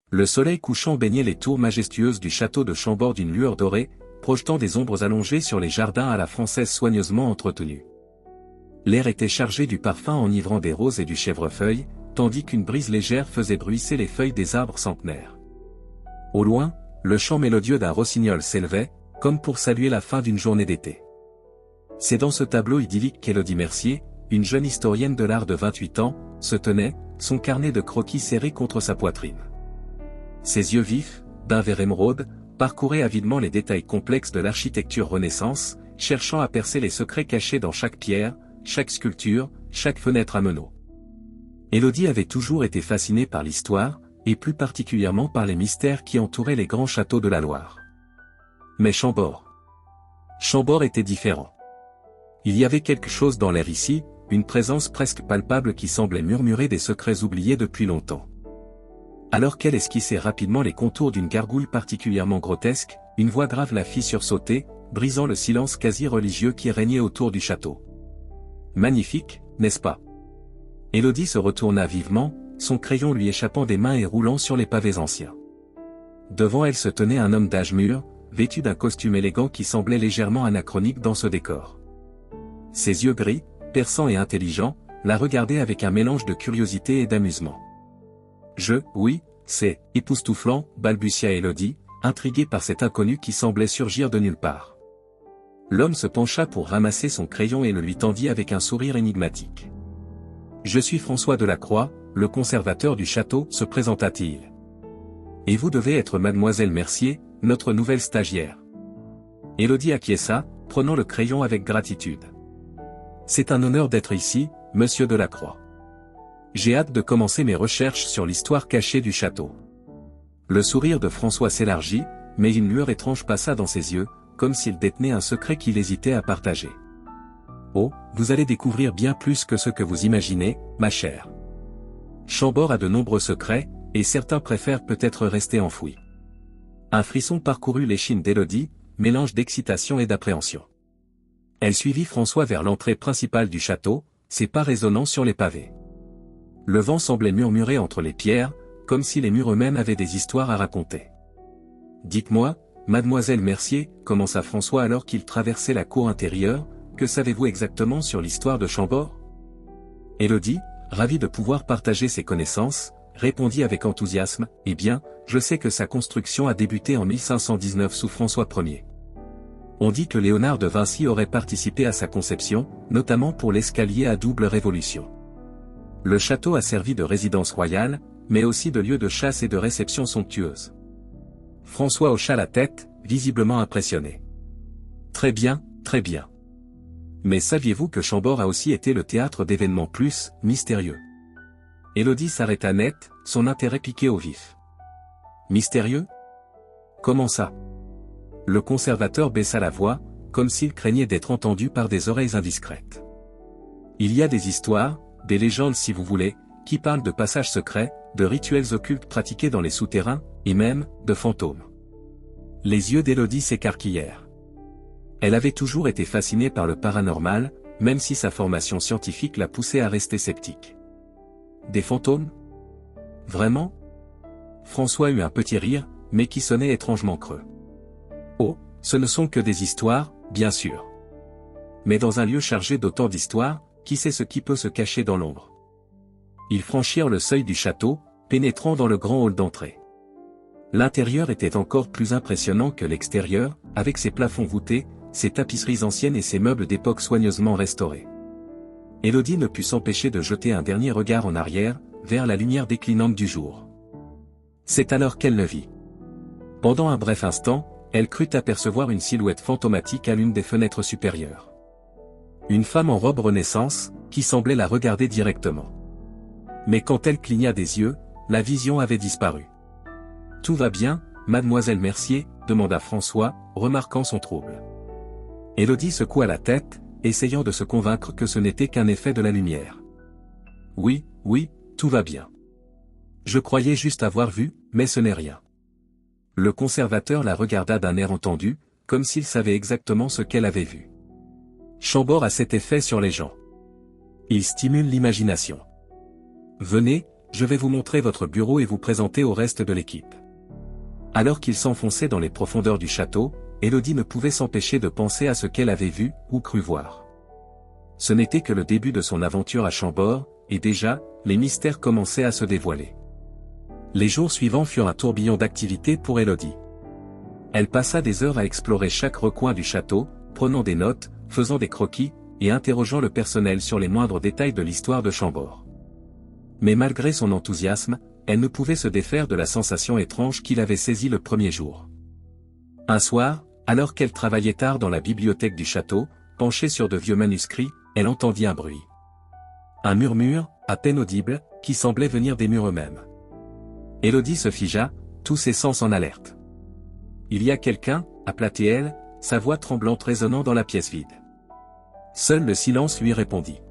Le soleil couchant baignait les tours majestueuses du château de Chambord d'une lueur dorée, projetant des ombres allongées sur les jardins à la française soigneusement entretenus. L'air était chargé du parfum enivrant des roses et du chèvrefeuille, tandis qu'une brise légère faisait bruisser les feuilles des arbres centenaires. Au loin, le chant mélodieux d'un rossignol s'élevait, comme pour saluer la fin d'une journée d'été. C'est dans ce tableau idyllique qu'Élodie Mercier, une jeune historienne de l'art de 28 ans, se tenait, son carnet de croquis serré contre sa poitrine. Ses yeux vifs, d'un vert émeraude, parcouraient avidement les détails complexes de l'architecture Renaissance, cherchant à percer les secrets cachés dans chaque pierre, chaque sculpture, chaque fenêtre à meneaux. Élodie avait toujours été fascinée par l'histoire, et plus particulièrement par les mystères qui entouraient les grands châteaux de la Loire. Mais Chambord était différent. Il y avait quelque chose dans l'air ici, une présence presque palpable qui semblait murmurer des secrets oubliés depuis longtemps. Alors qu'elle esquissait rapidement les contours d'une gargouille particulièrement grotesque, une voix grave la fit sursauter, brisant le silence quasi religieux qui régnait autour du château. Magnifique, n'est-ce pas? Élodie se retourna vivement, son crayon lui échappant des mains et roulant sur les pavés anciens. Devant elle se tenait un homme d'âge mûr, vêtu d'un costume élégant qui semblait légèrement anachronique dans ce décor. Ses yeux gris, perçants et intelligents, la regardaient avec un mélange de curiosité et d'amusement. Oui, c'est époustouflant, balbutia Élodie, intriguée par cet inconnu qui semblait surgir de nulle part. L'homme se pencha pour ramasser son crayon et le lui tendit avec un sourire énigmatique. Je suis François Delacroix, le conservateur du château, se présenta-t-il. Et vous devez être mademoiselle Mercier, notre nouvelle stagiaire. Élodie acquiesça, prenant le crayon avec gratitude. C'est un honneur d'être ici, monsieur Delacroix. J'ai hâte de commencer mes recherches sur l'histoire cachée du château. Le sourire de François s'élargit, mais une lueur étrange passa dans ses yeux, comme s'il détenait un secret qu'il hésitait à partager. Oh, vous allez découvrir bien plus que ce que vous imaginez, ma chère. Chambord a de nombreux secrets, et certains préfèrent peut-être rester enfouis. Un frisson parcourut l'échine d'Élodie, mélange d'excitation et d'appréhension. Elle suivit François vers l'entrée principale du château, ses pas résonnant sur les pavés. Le vent semblait murmurer entre les pierres, comme si les murs eux-mêmes avaient des histoires à raconter. Dites-moi, mademoiselle Mercier, commença François alors qu'il traversait la cour intérieure, que savez-vous exactement sur l'histoire de Chambord? Élodie, ravie de pouvoir partager ses connaissances, répondit avec enthousiasme, eh bien, je sais que sa construction a débuté en 1519 sous François Ier. On dit que Léonard de Vinci aurait participé à sa conception, notamment pour l'escalier à double révolution. Le château a servi de résidence royale, mais aussi de lieu de chasse et de réception somptueuse. François hocha la tête, visiblement impressionné. Très bien, très bien. Mais saviez-vous que Chambord a aussi été le théâtre d'événements plus mystérieux? Élodie s'arrêta net, son intérêt piqué au vif. Mystérieux? Comment ça? Le conservateur baissa la voix, comme s'il craignait d'être entendu par des oreilles indiscrètes. Il y a des histoires, des légendes si vous voulez, qui parlent de passages secrets, de rituels occultes pratiqués dans les souterrains, et même, de fantômes. Les yeux d'Élodie s'écarquillèrent. Elle avait toujours été fascinée par le paranormal, même si sa formation scientifique la poussait à rester sceptique. Des fantômes? Vraiment? François eut un petit rire, mais qui sonnait étrangement creux. Oh, ce ne sont que des histoires, bien sûr. Mais dans un lieu chargé d'autant d'histoires, qui sait ce qui peut se cacher dans l'ombre? Ils franchirent le seuil du château, pénétrant dans le grand hall d'entrée. L'intérieur était encore plus impressionnant que l'extérieur, avec ses plafonds voûtés, ses tapisseries anciennes et ses meubles d'époque soigneusement restaurés. Élodie ne put s'empêcher de jeter un dernier regard en arrière, vers la lumière déclinante du jour. C'est alors qu'elle le vit. Pendant un bref instant, elle crut apercevoir une silhouette fantomatique à l'une des fenêtres supérieures. Une femme en robe Renaissance, qui semblait la regarder directement. Mais quand elle cligna des yeux, la vision avait disparu. « Tout va bien, mademoiselle Mercier ?» demanda François, remarquant son trouble. Élodie secoua la tête, essayant de se convaincre que ce n'était qu'un effet de la lumière. « Oui, tout va bien. Je croyais juste avoir vu, mais ce n'est rien. » Le conservateur la regarda d'un air entendu, comme s'il savait exactement ce qu'elle avait vu. Chambord a cet effet sur les gens. Il stimule l'imagination. Venez, je vais vous montrer votre bureau et vous présenter au reste de l'équipe. » Alors qu'il s'enfonçait dans les profondeurs du château, Élodie ne pouvait s'empêcher de penser à ce qu'elle avait vu, ou cru voir. Ce n'était que le début de son aventure à Chambord, et déjà, les mystères commençaient à se dévoiler. Les jours suivants furent un tourbillon d'activités pour Élodie. Elle passa des heures à explorer chaque recoin du château, prenant des notes, faisant des croquis, et interrogeant le personnel sur les moindres détails de l'histoire de Chambord. Mais malgré son enthousiasme, elle ne pouvait se défaire de la sensation étrange qui l'avait saisie le premier jour. Un soir, alors qu'elle travaillait tard dans la bibliothèque du château, penchée sur de vieux manuscrits, elle entendit un bruit. Un murmure, à peine audible, qui semblait venir des murs eux-mêmes. Élodie se figea, tous ses sens en alerte. « Il y a quelqu'un » appela-t-elle, sa voix tremblante résonnant dans la pièce vide. Seul le silence lui répondit.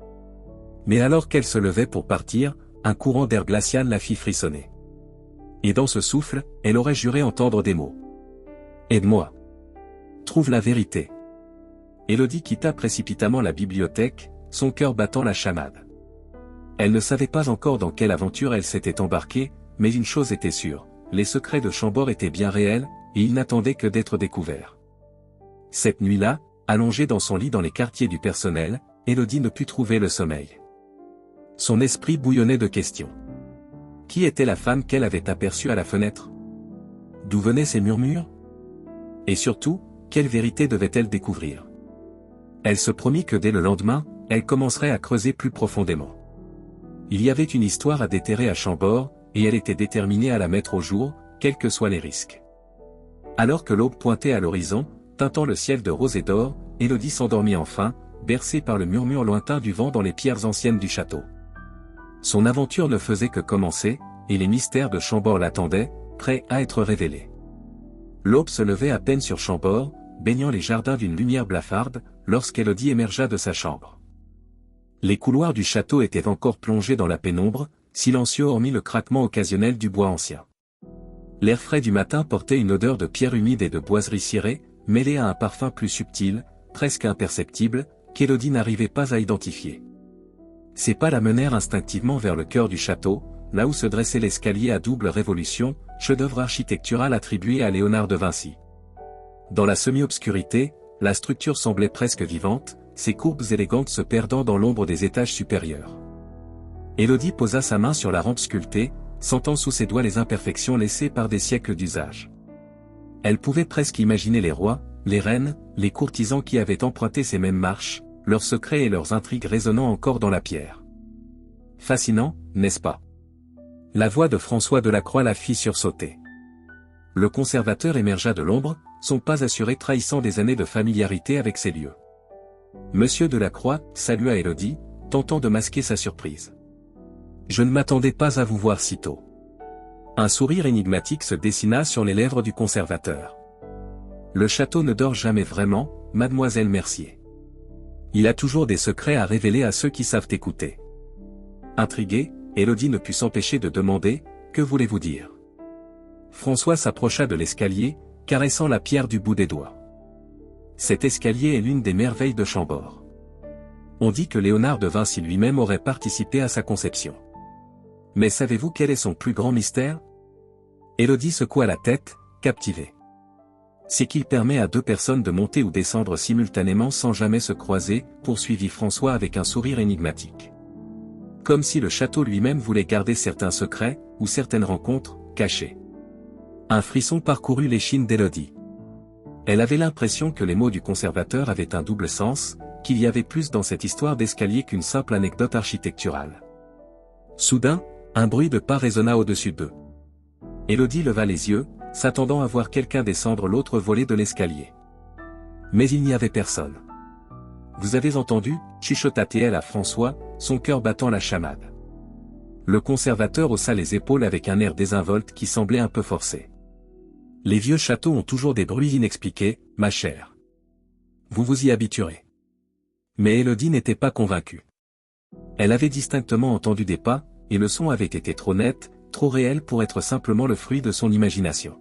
Mais alors qu'elle se levait pour partir, un courant d'air glacial la fit frissonner. Et dans ce souffle, elle aurait juré entendre des mots. « Aide-moi. Trouve la vérité. » Élodie quitta précipitamment la bibliothèque, son cœur battant la chamade. Elle ne savait pas encore dans quelle aventure elle s'était embarquée, mais une chose était sûre, les secrets de Chambord étaient bien réels, et ils n'attendaient que d'être découverts. Cette nuit-là, allongée dans son lit dans les quartiers du personnel, Élodie ne put trouver le sommeil. Son esprit bouillonnait de questions. Qui était la femme qu'elle avait aperçue à la fenêtre? D'où venaient ces murmures? Et surtout, quelle vérité devait-elle découvrir? Elle se promit que dès le lendemain, elle commencerait à creuser plus profondément. Il y avait une histoire à déterrer à Chambord, et elle était déterminée à la mettre au jour, quels que soient les risques. Alors que l'aube pointait à l'horizon, teintant le ciel de rose et d'or, Élodie s'endormit enfin, bercée par le murmure lointain du vent dans les pierres anciennes du château. Son aventure ne faisait que commencer, et les mystères de Chambord l'attendaient, prêts à être révélés. L'aube se levait à peine sur Chambord, baignant les jardins d'une lumière blafarde, lorsqu'Élodie émergea de sa chambre. Les couloirs du château étaient encore plongés dans la pénombre, silencieux hormis le craquement occasionnel du bois ancien. L'air frais du matin portait une odeur de pierre humide et de boiserie cirée, mêlée à un parfum plus subtil, presque imperceptible, qu'Élodie n'arrivait pas à identifier. Ses pas la menèrent instinctivement vers le cœur du château, là où se dressait l'escalier à double révolution, chef-d'œuvre architectural attribué à Léonard de Vinci. Dans la semi-obscurité, la structure semblait presque vivante, ses courbes élégantes se perdant dans l'ombre des étages supérieurs. Élodie posa sa main sur la rampe sculptée, sentant sous ses doigts les imperfections laissées par des siècles d'usage. Elle pouvait presque imaginer les rois, les reines, les courtisans qui avaient emprunté ces mêmes marches, leurs secrets et leurs intrigues résonnant encore dans la pierre. Fascinant, n'est-ce pas? La voix de François Delacroix la fit sursauter. Le conservateur émergea de l'ombre, son pas assuré trahissant des années de familiarité avec ces lieux. Monsieur Delacroix salua Élodie, tentant de masquer sa surprise. Je ne m'attendais pas à vous voir si tôt. Un sourire énigmatique se dessina sur les lèvres du conservateur. Le château ne dort jamais vraiment, mademoiselle Mercier. Il a toujours des secrets à révéler à ceux qui savent écouter. Intriguée, Élodie ne put s'empêcher de demander, que voulez-vous dire? François s'approcha de l'escalier, caressant la pierre du bout des doigts. Cet escalier est l'une des merveilles de Chambord. On dit que Léonard de Vinci lui-même aurait participé à sa conception. Mais savez-vous quel est son plus grand mystère? Élodie secoua la tête, captivée. C'est qu'il permet à deux personnes de monter ou descendre simultanément sans jamais se croiser, poursuivit François avec un sourire énigmatique. Comme si le château lui-même voulait garder certains secrets, ou certaines rencontres, cachées. Un frisson parcourut l'échine d'Élodie. Elle avait l'impression que les mots du conservateur avaient un double sens, qu'il y avait plus dans cette histoire d'escalier qu'une simple anecdote architecturale. Soudain, un bruit de pas résonna au-dessus d'eux. Élodie leva les yeux, s'attendant à voir quelqu'un descendre l'autre volet de l'escalier. Mais il n'y avait personne. « Vous avez entendu » chuchota-t-elle à François, son cœur battant la chamade. Le conservateur haussa les épaules avec un air désinvolte qui semblait un peu forcé. « Les vieux châteaux ont toujours des bruits inexpliqués, ma chère. Vous vous y habituerez. » Mais Élodie n'était pas convaincue. Elle avait distinctement entendu des pas, et le son avait été trop net, trop réel pour être simplement le fruit de son imagination.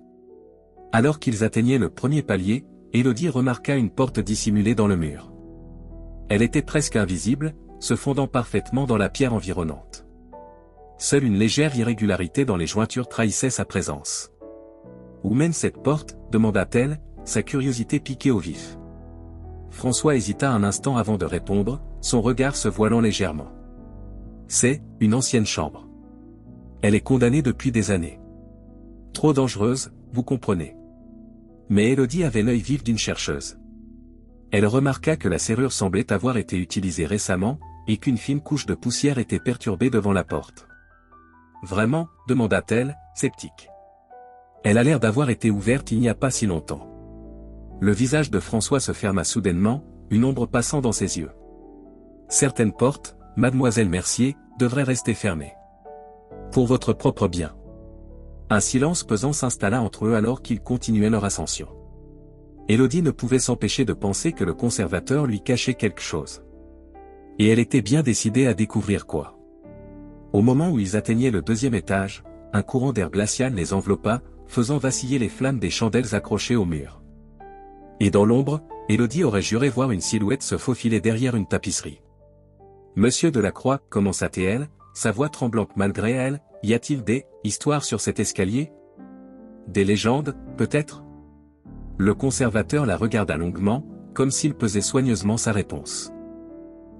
Alors qu'ils atteignaient le premier palier, Élodie remarqua une porte dissimulée dans le mur. Elle était presque invisible, se fondant parfaitement dans la pierre environnante. Seule une légère irrégularité dans les jointures trahissait sa présence. Où mène cette porte, demanda-t-elle, sa curiosité piquée au vif. François hésita un instant avant de répondre, son regard se voilant légèrement. C'est une ancienne chambre. Elle est condamnée depuis des années. Trop dangereuse, vous comprenez. Mais Élodie avait l'œil vif d'une chercheuse. Elle remarqua que la serrure semblait avoir été utilisée récemment, et qu'une fine couche de poussière était perturbée devant la porte. Vraiment, demanda-t-elle, sceptique. Elle a l'air d'avoir été ouverte il n'y a pas si longtemps. Le visage de François se ferma soudainement, une ombre passant dans ses yeux. Certaines portes, mademoiselle Mercier, devraient rester fermées. Pour votre propre bien. Un silence pesant s'installa entre eux alors qu'ils continuaient leur ascension. Élodie ne pouvait s'empêcher de penser que le conservateur lui cachait quelque chose. Et elle était bien décidée à découvrir quoi. Au moment où ils atteignaient le 2e étage, un courant d'air glacial les enveloppa, faisant vaciller les flammes des chandelles accrochées au mur. Et dans l'ombre, Élodie aurait juré voir une silhouette se faufiler derrière une tapisserie. Monsieur Delacroix, commença-t-elle, sa voix tremblante malgré elle, y a-t-il des histoires sur cet escalier? Des légendes, peut-être? Le conservateur la regarda longuement, comme s'il pesait soigneusement sa réponse.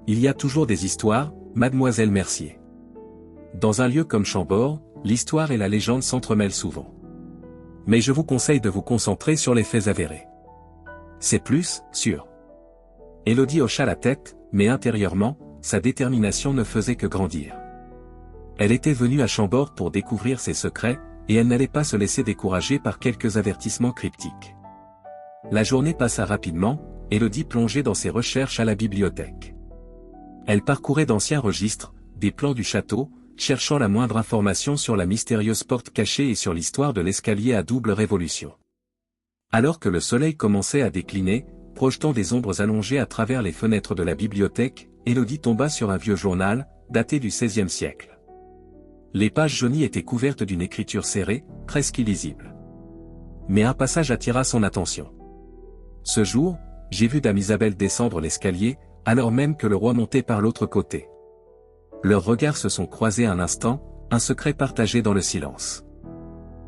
Il y a toujours des histoires, mademoiselle Mercier. Dans un lieu comme Chambord, l'histoire et la légende s'entremêlent souvent. Mais je vous conseille de vous concentrer sur les faits avérés. C'est plus sûr. Élodie hocha la tête, mais intérieurement, sa détermination ne faisait que grandir. Elle était venue à Chambord pour découvrir ses secrets, et elle n'allait pas se laisser décourager par quelques avertissements cryptiques. La journée passa rapidement, Élodie plongeait dans ses recherches à la bibliothèque. Elle parcourait d'anciens registres, des plans du château, cherchant la moindre information sur la mystérieuse porte cachée et sur l'histoire de l'escalier à double révolution. Alors que le soleil commençait à décliner, projetant des ombres allongées à travers les fenêtres de la bibliothèque, Élodie tomba sur un vieux journal, daté du XVIe siècle. Les pages jaunies étaient couvertes d'une écriture serrée, presque illisible. Mais un passage attira son attention. Ce jour, j'ai vu Dame Isabelle descendre l'escalier, alors même que le roi montait par l'autre côté. Leurs regards se sont croisés un instant, un secret partagé dans le silence.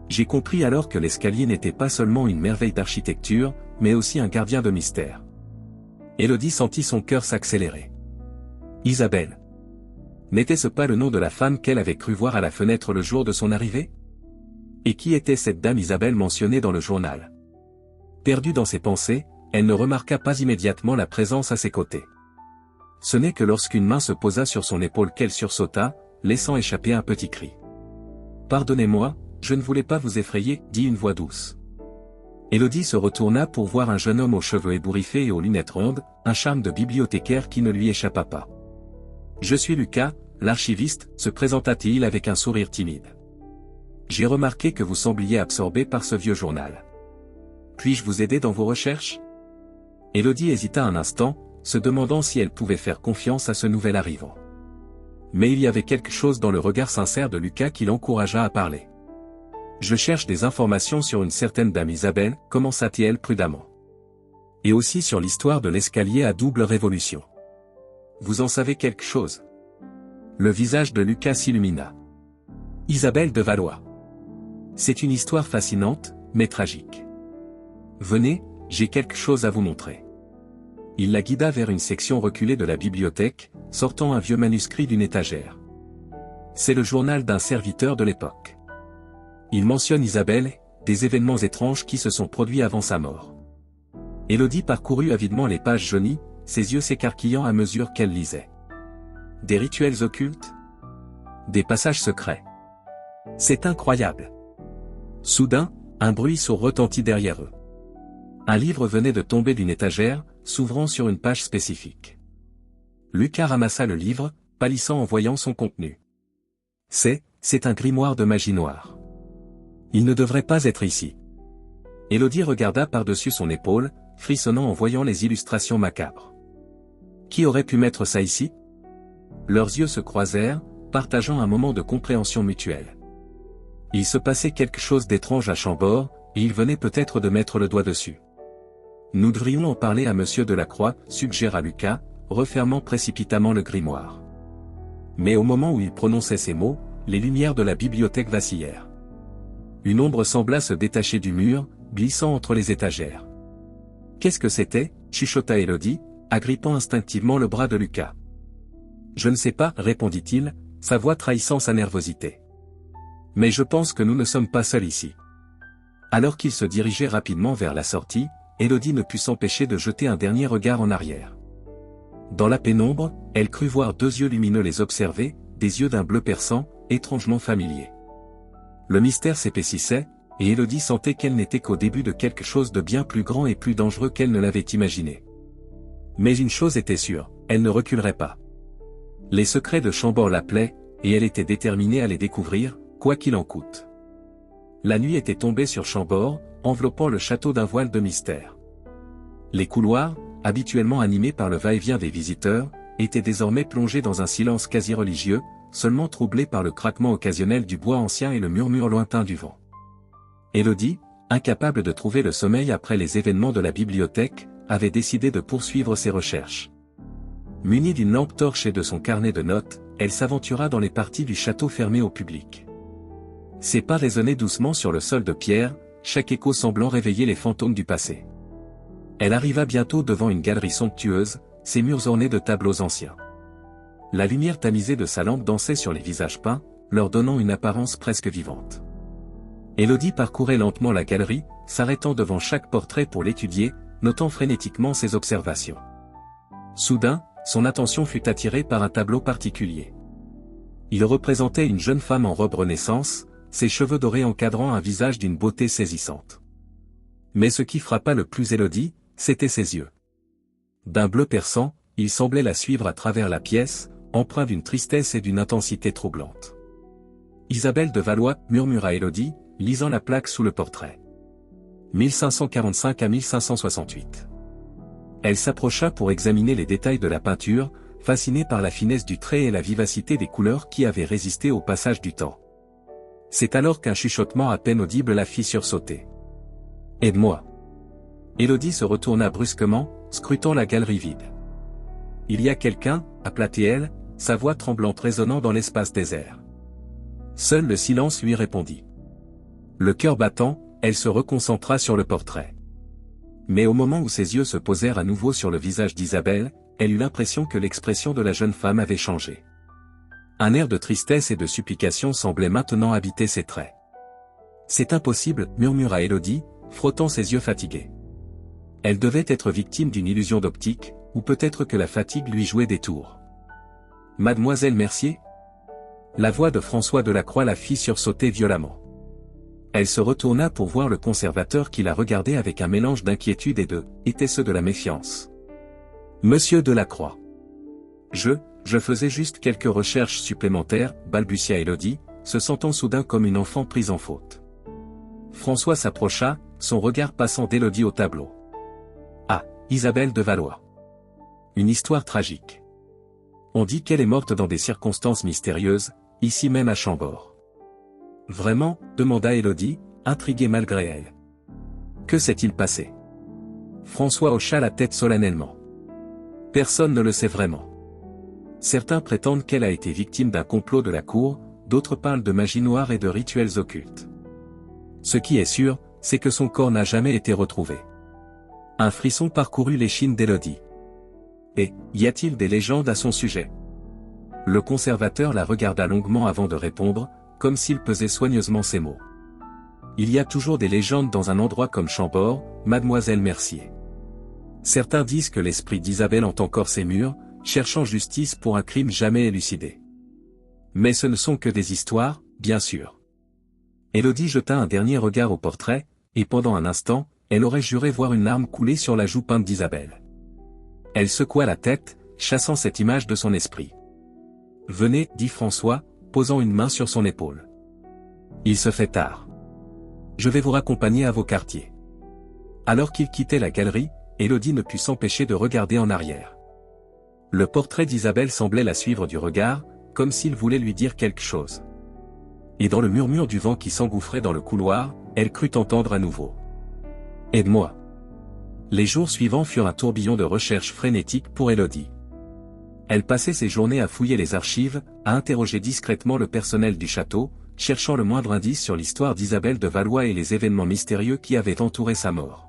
J'ai compris alors que l'escalier n'était pas seulement une merveille d'architecture, mais aussi un gardien de mystère. Élodie sentit son cœur s'accélérer. Isabelle. N'était-ce pas le nom de la femme qu'elle avait cru voir à la fenêtre le jour de son arrivée? Et qui était cette Dame Isabelle mentionnée dans le journal? Perdue dans ses pensées, elle ne remarqua pas immédiatement la présence à ses côtés. Ce n'est que lorsqu'une main se posa sur son épaule qu'elle sursauta, laissant échapper un petit cri. « Pardonnez-moi, je ne voulais pas vous effrayer, » dit une voix douce. Élodie se retourna pour voir un jeune homme aux cheveux ébouriffés et aux lunettes rondes, un charme de bibliothécaire qui ne lui échappa pas. « Je suis Lucas, l'archiviste, » se présenta-t-il avec un sourire timide. « J'ai remarqué que vous sembliez absorbé par ce vieux journal. Puis-je vous aider dans vos recherches ?» Élodie hésita un instant, se demandant si elle pouvait faire confiance à ce nouvel arrivant. Mais il y avait quelque chose dans le regard sincère de Lucas qui l'encouragea à parler. « Je cherche des informations sur une certaine Dame Isabelle, » commença-t-elle prudemment. « Et aussi sur l'histoire de l'escalier à double révolution. Vous en savez quelque chose ?» Le visage de Lucas s'illumina. « Isabelle de Valois. C'est une histoire fascinante, mais tragique. Venez, j'ai quelque chose à vous montrer. » Il la guida vers une section reculée de la bibliothèque, sortant un vieux manuscrit d'une étagère. C'est le journal d'un serviteur de l'époque. Il mentionne Isabelle, des événements étranges qui se sont produits avant sa mort. Élodie parcourut avidement les pages jaunies, ses yeux s'écarquillant à mesure qu'elle lisait. Des rituels occultes? Des passages secrets? C'est incroyable. Soudain, un bruit sourd retentit derrière eux. Un livre venait de tomber d'une étagère, s'ouvrant sur une page spécifique. Lucas ramassa le livre, pâlissant en voyant son contenu. C'est un grimoire de magie noire. Il ne devrait pas être ici. Élodie regarda par-dessus son épaule, frissonnant en voyant les illustrations macabres. Qui aurait pu mettre ça ici? Leurs yeux se croisèrent, partageant un moment de compréhension mutuelle. Il se passait quelque chose d'étrange à Chambord, et il venait peut-être de mettre le doigt dessus. Nous devrions en parler à Monsieur Delacroix, suggéra Lucas, refermant précipitamment le grimoire. Mais au moment où il prononçait ces mots, les lumières de la bibliothèque vacillèrent. Une ombre sembla se détacher du mur, glissant entre les étagères. « Qu'est-ce que c'était » chuchota Élodie, agrippant instinctivement le bras de Lucas. « Je ne sais pas, » répondit-il, sa voix trahissant sa nervosité. « Mais je pense que nous ne sommes pas seuls ici. » Alors qu'il se dirigeait rapidement vers la sortie, Élodie ne put s'empêcher de jeter un dernier regard en arrière. Dans la pénombre, elle crut voir deux yeux lumineux les observer, des yeux d'un bleu perçant, étrangement familiers. Le mystère s'épaississait, et Élodie sentait qu'elle n'était qu'au début de quelque chose de bien plus grand et plus dangereux qu'elle ne l'avait imaginé. Mais une chose était sûre, elle ne reculerait pas. Les secrets de Chambord l'appelaient, et elle était déterminée à les découvrir, quoi qu'il en coûte. La nuit était tombée sur Chambord, enveloppant le château d'un voile de mystère. Les couloirs, habituellement animés par le va-et-vient des visiteurs, étaient désormais plongés dans un silence quasi religieux, seulement troublé par le craquement occasionnel du bois ancien et le murmure lointain du vent. Élodie, incapable de trouver le sommeil après les événements de la bibliothèque, avait décidé de poursuivre ses recherches. Munie d'une lampe torche et de son carnet de notes, elle s'aventura dans les parties du château fermées au public. Ses pas résonnaient doucement sur le sol de pierre, chaque écho semblant réveiller les fantômes du passé. Elle arriva bientôt devant une galerie somptueuse, ses murs ornés de tableaux anciens. La lumière tamisée de sa lampe dansait sur les visages peints, leur donnant une apparence presque vivante. Élodie parcourait lentement la galerie, s'arrêtant devant chaque portrait pour l'étudier, notant frénétiquement ses observations. Soudain, son attention fut attirée par un tableau particulier. Il représentait une jeune femme en robe Renaissance, ses cheveux dorés encadrant un visage d'une beauté saisissante. Mais ce qui frappa le plus Élodie, c'étaient ses yeux. D'un bleu perçant, il semblait la suivre à travers la pièce, empreint d'une tristesse et d'une intensité troublante. « Isabelle de Valois » murmura Élodie, lisant la plaque sous le portrait. 1545 à 1568. Elle s'approcha pour examiner les détails de la peinture, fascinée par la finesse du trait et la vivacité des couleurs qui avaient résisté au passage du temps. C'est alors qu'un chuchotement à peine audible la fit sursauter. « Aide-moi !» Élodie se retourna brusquement, scrutant la galerie vide. « Il y a quelqu'un » appela-t-elle, sa voix tremblante résonnant dans l'espace désert. Seul le silence lui répondit. Le cœur battant, elle se reconcentra sur le portrait. Mais au moment où ses yeux se posèrent à nouveau sur le visage d'Isabelle, elle eut l'impression que l'expression de la jeune femme avait changé. Un air de tristesse et de supplication semblait maintenant habiter ses traits. « C'est impossible » murmura Élodie, frottant ses yeux fatigués. Elle devait être victime d'une illusion d'optique, ou peut-être que la fatigue lui jouait des tours. « Mademoiselle Mercier ?» La voix de François Delacroix la fit sursauter violemment. Elle se retourna pour voir le conservateur qui la regardait avec un mélange d'inquiétude et était-ce de la méfiance. « Monsieur Delacroix. »« Je faisais juste quelques recherches supplémentaires, » balbutia Élodie, se sentant soudain comme une enfant prise en faute. François s'approcha, son regard passant d'Élodie au tableau. « Ah, Isabelle de Valois. Une histoire tragique. On dit qu'elle est morte dans des circonstances mystérieuses, ici même à Chambord. » « Vraiment » demanda Élodie, intriguée malgré elle. « Que s'est-il passé ?» François hocha la tête solennellement. « Personne ne le sait vraiment. Certains prétendent qu'elle a été victime d'un complot de la cour, d'autres parlent de magie noire et de rituels occultes. Ce qui est sûr, c'est que son corps n'a jamais été retrouvé. » Un frisson parcourut l'échine d'Élodie. « Et, y a-t-il des légendes à son sujet ?» Le conservateur la regarda longuement avant de répondre, comme s'il pesait soigneusement ses mots. « Il y a toujours des légendes dans un endroit comme Chambord, mademoiselle Mercier. Certains disent que l'esprit d'Isabelle hante encore ces murs, cherchant justice pour un crime jamais élucidé. Mais ce ne sont que des histoires, bien sûr. » Élodie jeta un dernier regard au portrait, et pendant un instant, elle aurait juré voir une larme couler sur la joue peinte d'Isabelle. Elle secoua la tête, chassant cette image de son esprit. « Venez, » dit François, posant une main sur son épaule. « Il se fait tard. Je vais vous raccompagner à vos quartiers. » Alors qu'il quittait la galerie, Élodie ne put s'empêcher de regarder en arrière. Le portrait d'Isabelle semblait la suivre du regard, comme s'il voulait lui dire quelque chose. Et dans le murmure du vent qui s'engouffrait dans le couloir, elle crut entendre à nouveau. « Aide-moi !» Les jours suivants furent un tourbillon de recherches frénétiques pour Élodie. Elle passait ses journées à fouiller les archives, à interroger discrètement le personnel du château, cherchant le moindre indice sur l'histoire d'Isabelle de Valois et les événements mystérieux qui avaient entouré sa mort.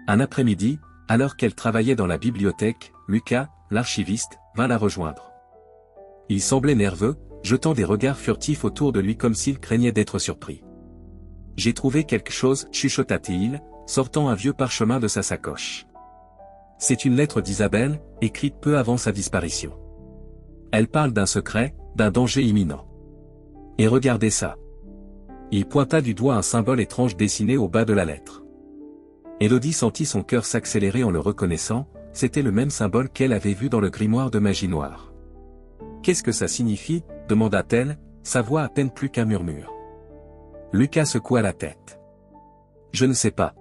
Un après-midi, alors qu'elle travaillait dans la bibliothèque, Lucas, l'archiviste, vint la rejoindre. Il semblait nerveux, jetant des regards furtifs autour de lui comme s'il craignait d'être surpris. « J'ai trouvé quelque chose, chuchota-t-il, sortant un vieux parchemin de sa sacoche. C'est une lettre d'Isabelle, écrite peu avant sa disparition. Elle parle d'un secret, d'un danger imminent. Et regardez ça. » Il pointa du doigt un symbole étrange dessiné au bas de la lettre. Élodie sentit son cœur s'accélérer en le reconnaissant, c'était le même symbole qu'elle avait vu dans le grimoire de magie noire. « Qu'est-ce que ça signifie ?» demanda-t-elle, sa voix à peine plus qu'un murmure. Lucas secoua la tête. « Je ne sais pas.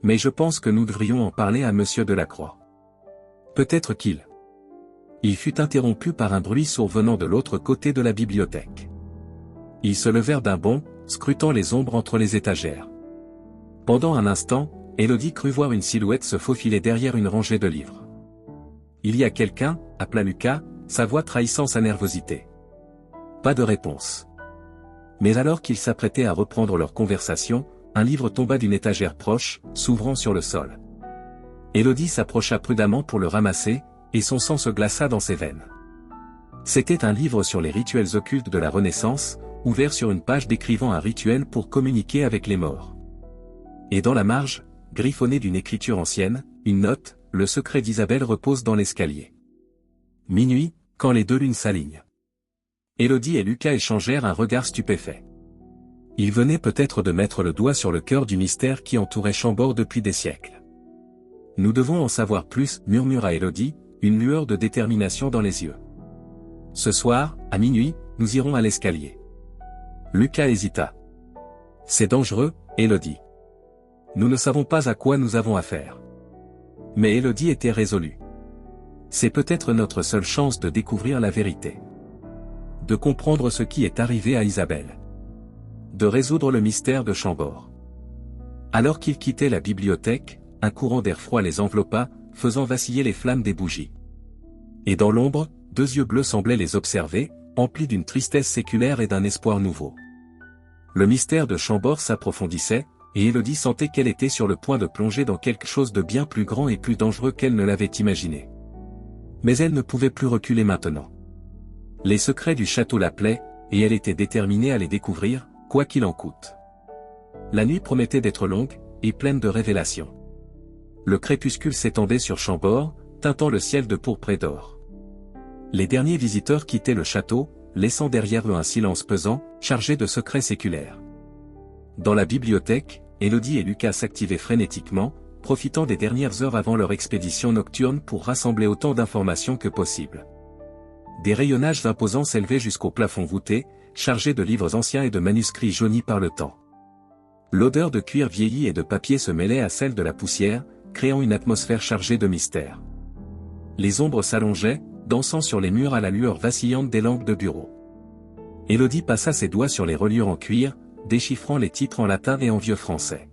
Mais je pense que nous devrions en parler à Monsieur Delacroix. Peut-être qu'il... » Il fut interrompu par un bruit sourd venant de l'autre côté de la bibliothèque. Ils se levèrent d'un bond, scrutant les ombres entre les étagères. Pendant un instant, Élodie crut voir une silhouette se faufiler derrière une rangée de livres. « Il y a quelqu'un » appela Lucas, sa voix trahissant sa nervosité. Pas de réponse. Mais alors qu'ils s'apprêtaient à reprendre leur conversation, un livre tomba d'une étagère proche, s'ouvrant sur le sol. Élodie s'approcha prudemment pour le ramasser, et son sang se glaça dans ses veines. C'était un livre sur les rituels occultes de la Renaissance, ouvert sur une page décrivant un rituel pour communiquer avec les morts. Et dans la marge, griffonnée d'une écriture ancienne, une note, le secret d'Isabelle repose dans l'escalier. Minuit, quand les deux lunes s'alignent. Élodie et Lucas échangèrent un regard stupéfait. Ils venaient peut-être de mettre le doigt sur le cœur du mystère qui entourait Chambord depuis des siècles. Nous devons en savoir plus, murmura Élodie, une lueur de détermination dans les yeux. Ce soir, à minuit, nous irons à l'escalier. Lucas hésita. C'est dangereux, Élodie. Nous ne savons pas à quoi nous avons affaire. Mais Élodie était résolue. C'est peut-être notre seule chance de découvrir la vérité. De comprendre ce qui est arrivé à Isabelle. De résoudre le mystère de Chambord. Alors qu'ils quittaient la bibliothèque, un courant d'air froid les enveloppa, faisant vaciller les flammes des bougies. Et dans l'ombre, deux yeux bleus semblaient les observer, emplis d'une tristesse séculaire et d'un espoir nouveau. Le mystère de Chambord s'approfondissait, et Élodie sentait qu'elle était sur le point de plonger dans quelque chose de bien plus grand et plus dangereux qu'elle ne l'avait imaginé. Mais elle ne pouvait plus reculer maintenant. Les secrets du château l'appelaient, et elle était déterminée à les découvrir, quoi qu'il en coûte. La nuit promettait d'être longue, et pleine de révélations. Le crépuscule s'étendait sur Chambord, teintant le ciel de pourpre et d'or. Les derniers visiteurs quittaient le château, laissant derrière eux un silence pesant, chargé de secrets séculaires. Dans la bibliothèque, Élodie et Lucas s'activaient frénétiquement, profitant des dernières heures avant leur expédition nocturne pour rassembler autant d'informations que possible. Des rayonnages imposants s'élevaient jusqu'au plafond voûté, chargés de livres anciens et de manuscrits jaunis par le temps. L'odeur de cuir vieilli et de papier se mêlait à celle de la poussière, créant une atmosphère chargée de mystère. Les ombres s'allongeaient, dansant sur les murs à la lueur vacillante des lampes de bureau. Élodie passa ses doigts sur les reliures en cuir, déchiffrant les titres en latin et en vieux français.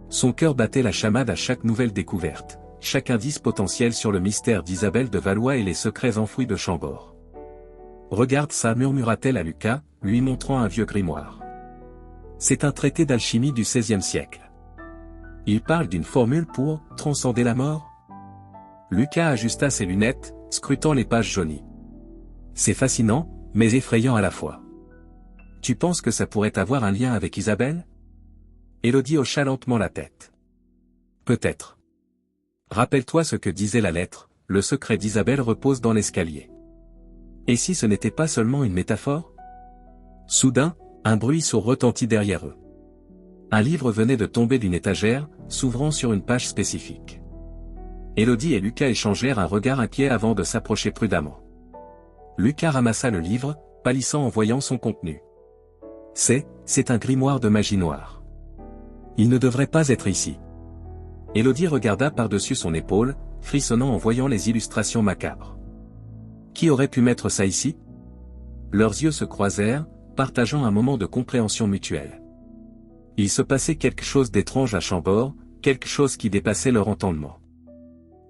Son cœur battait la chamade à chaque nouvelle découverte, chaque indice potentiel sur le mystère d'Isabelle de Valois et les secrets enfouis de Chambord. « Regarde ça, murmura-t-elle à Lucas, lui montrant un vieux grimoire. C'est un traité d'alchimie du XVIe siècle. Il parle d'une formule pour transcender la mort. » Lucas ajusta ses lunettes, scrutant les pages jaunies. « C'est fascinant, mais effrayant à la fois. Tu penses que ça pourrait avoir un lien avec Isabelle ?» Élodie hocha lentement la tête. « Peut-être. Rappelle-toi ce que disait la lettre, le secret d'Isabelle repose dans l'escalier. Et si ce n'était pas seulement une métaphore ?» Soudain, un bruit sourd retentit derrière eux. Un livre venait de tomber d'une étagère, s'ouvrant sur une page spécifique. Élodie et Lucas échangèrent un regard inquiet avant de s'approcher prudemment. Lucas ramassa le livre, pâlissant en voyant son contenu. C'est un grimoire de magie noire. Il ne devrait pas être ici. Élodie regarda par-dessus son épaule, frissonnant en voyant les illustrations macabres. Qui aurait pu mettre ça ici? Leurs yeux se croisèrent, partageant un moment de compréhension mutuelle. Il se passait quelque chose d'étrange à Chambord, quelque chose qui dépassait leur entendement.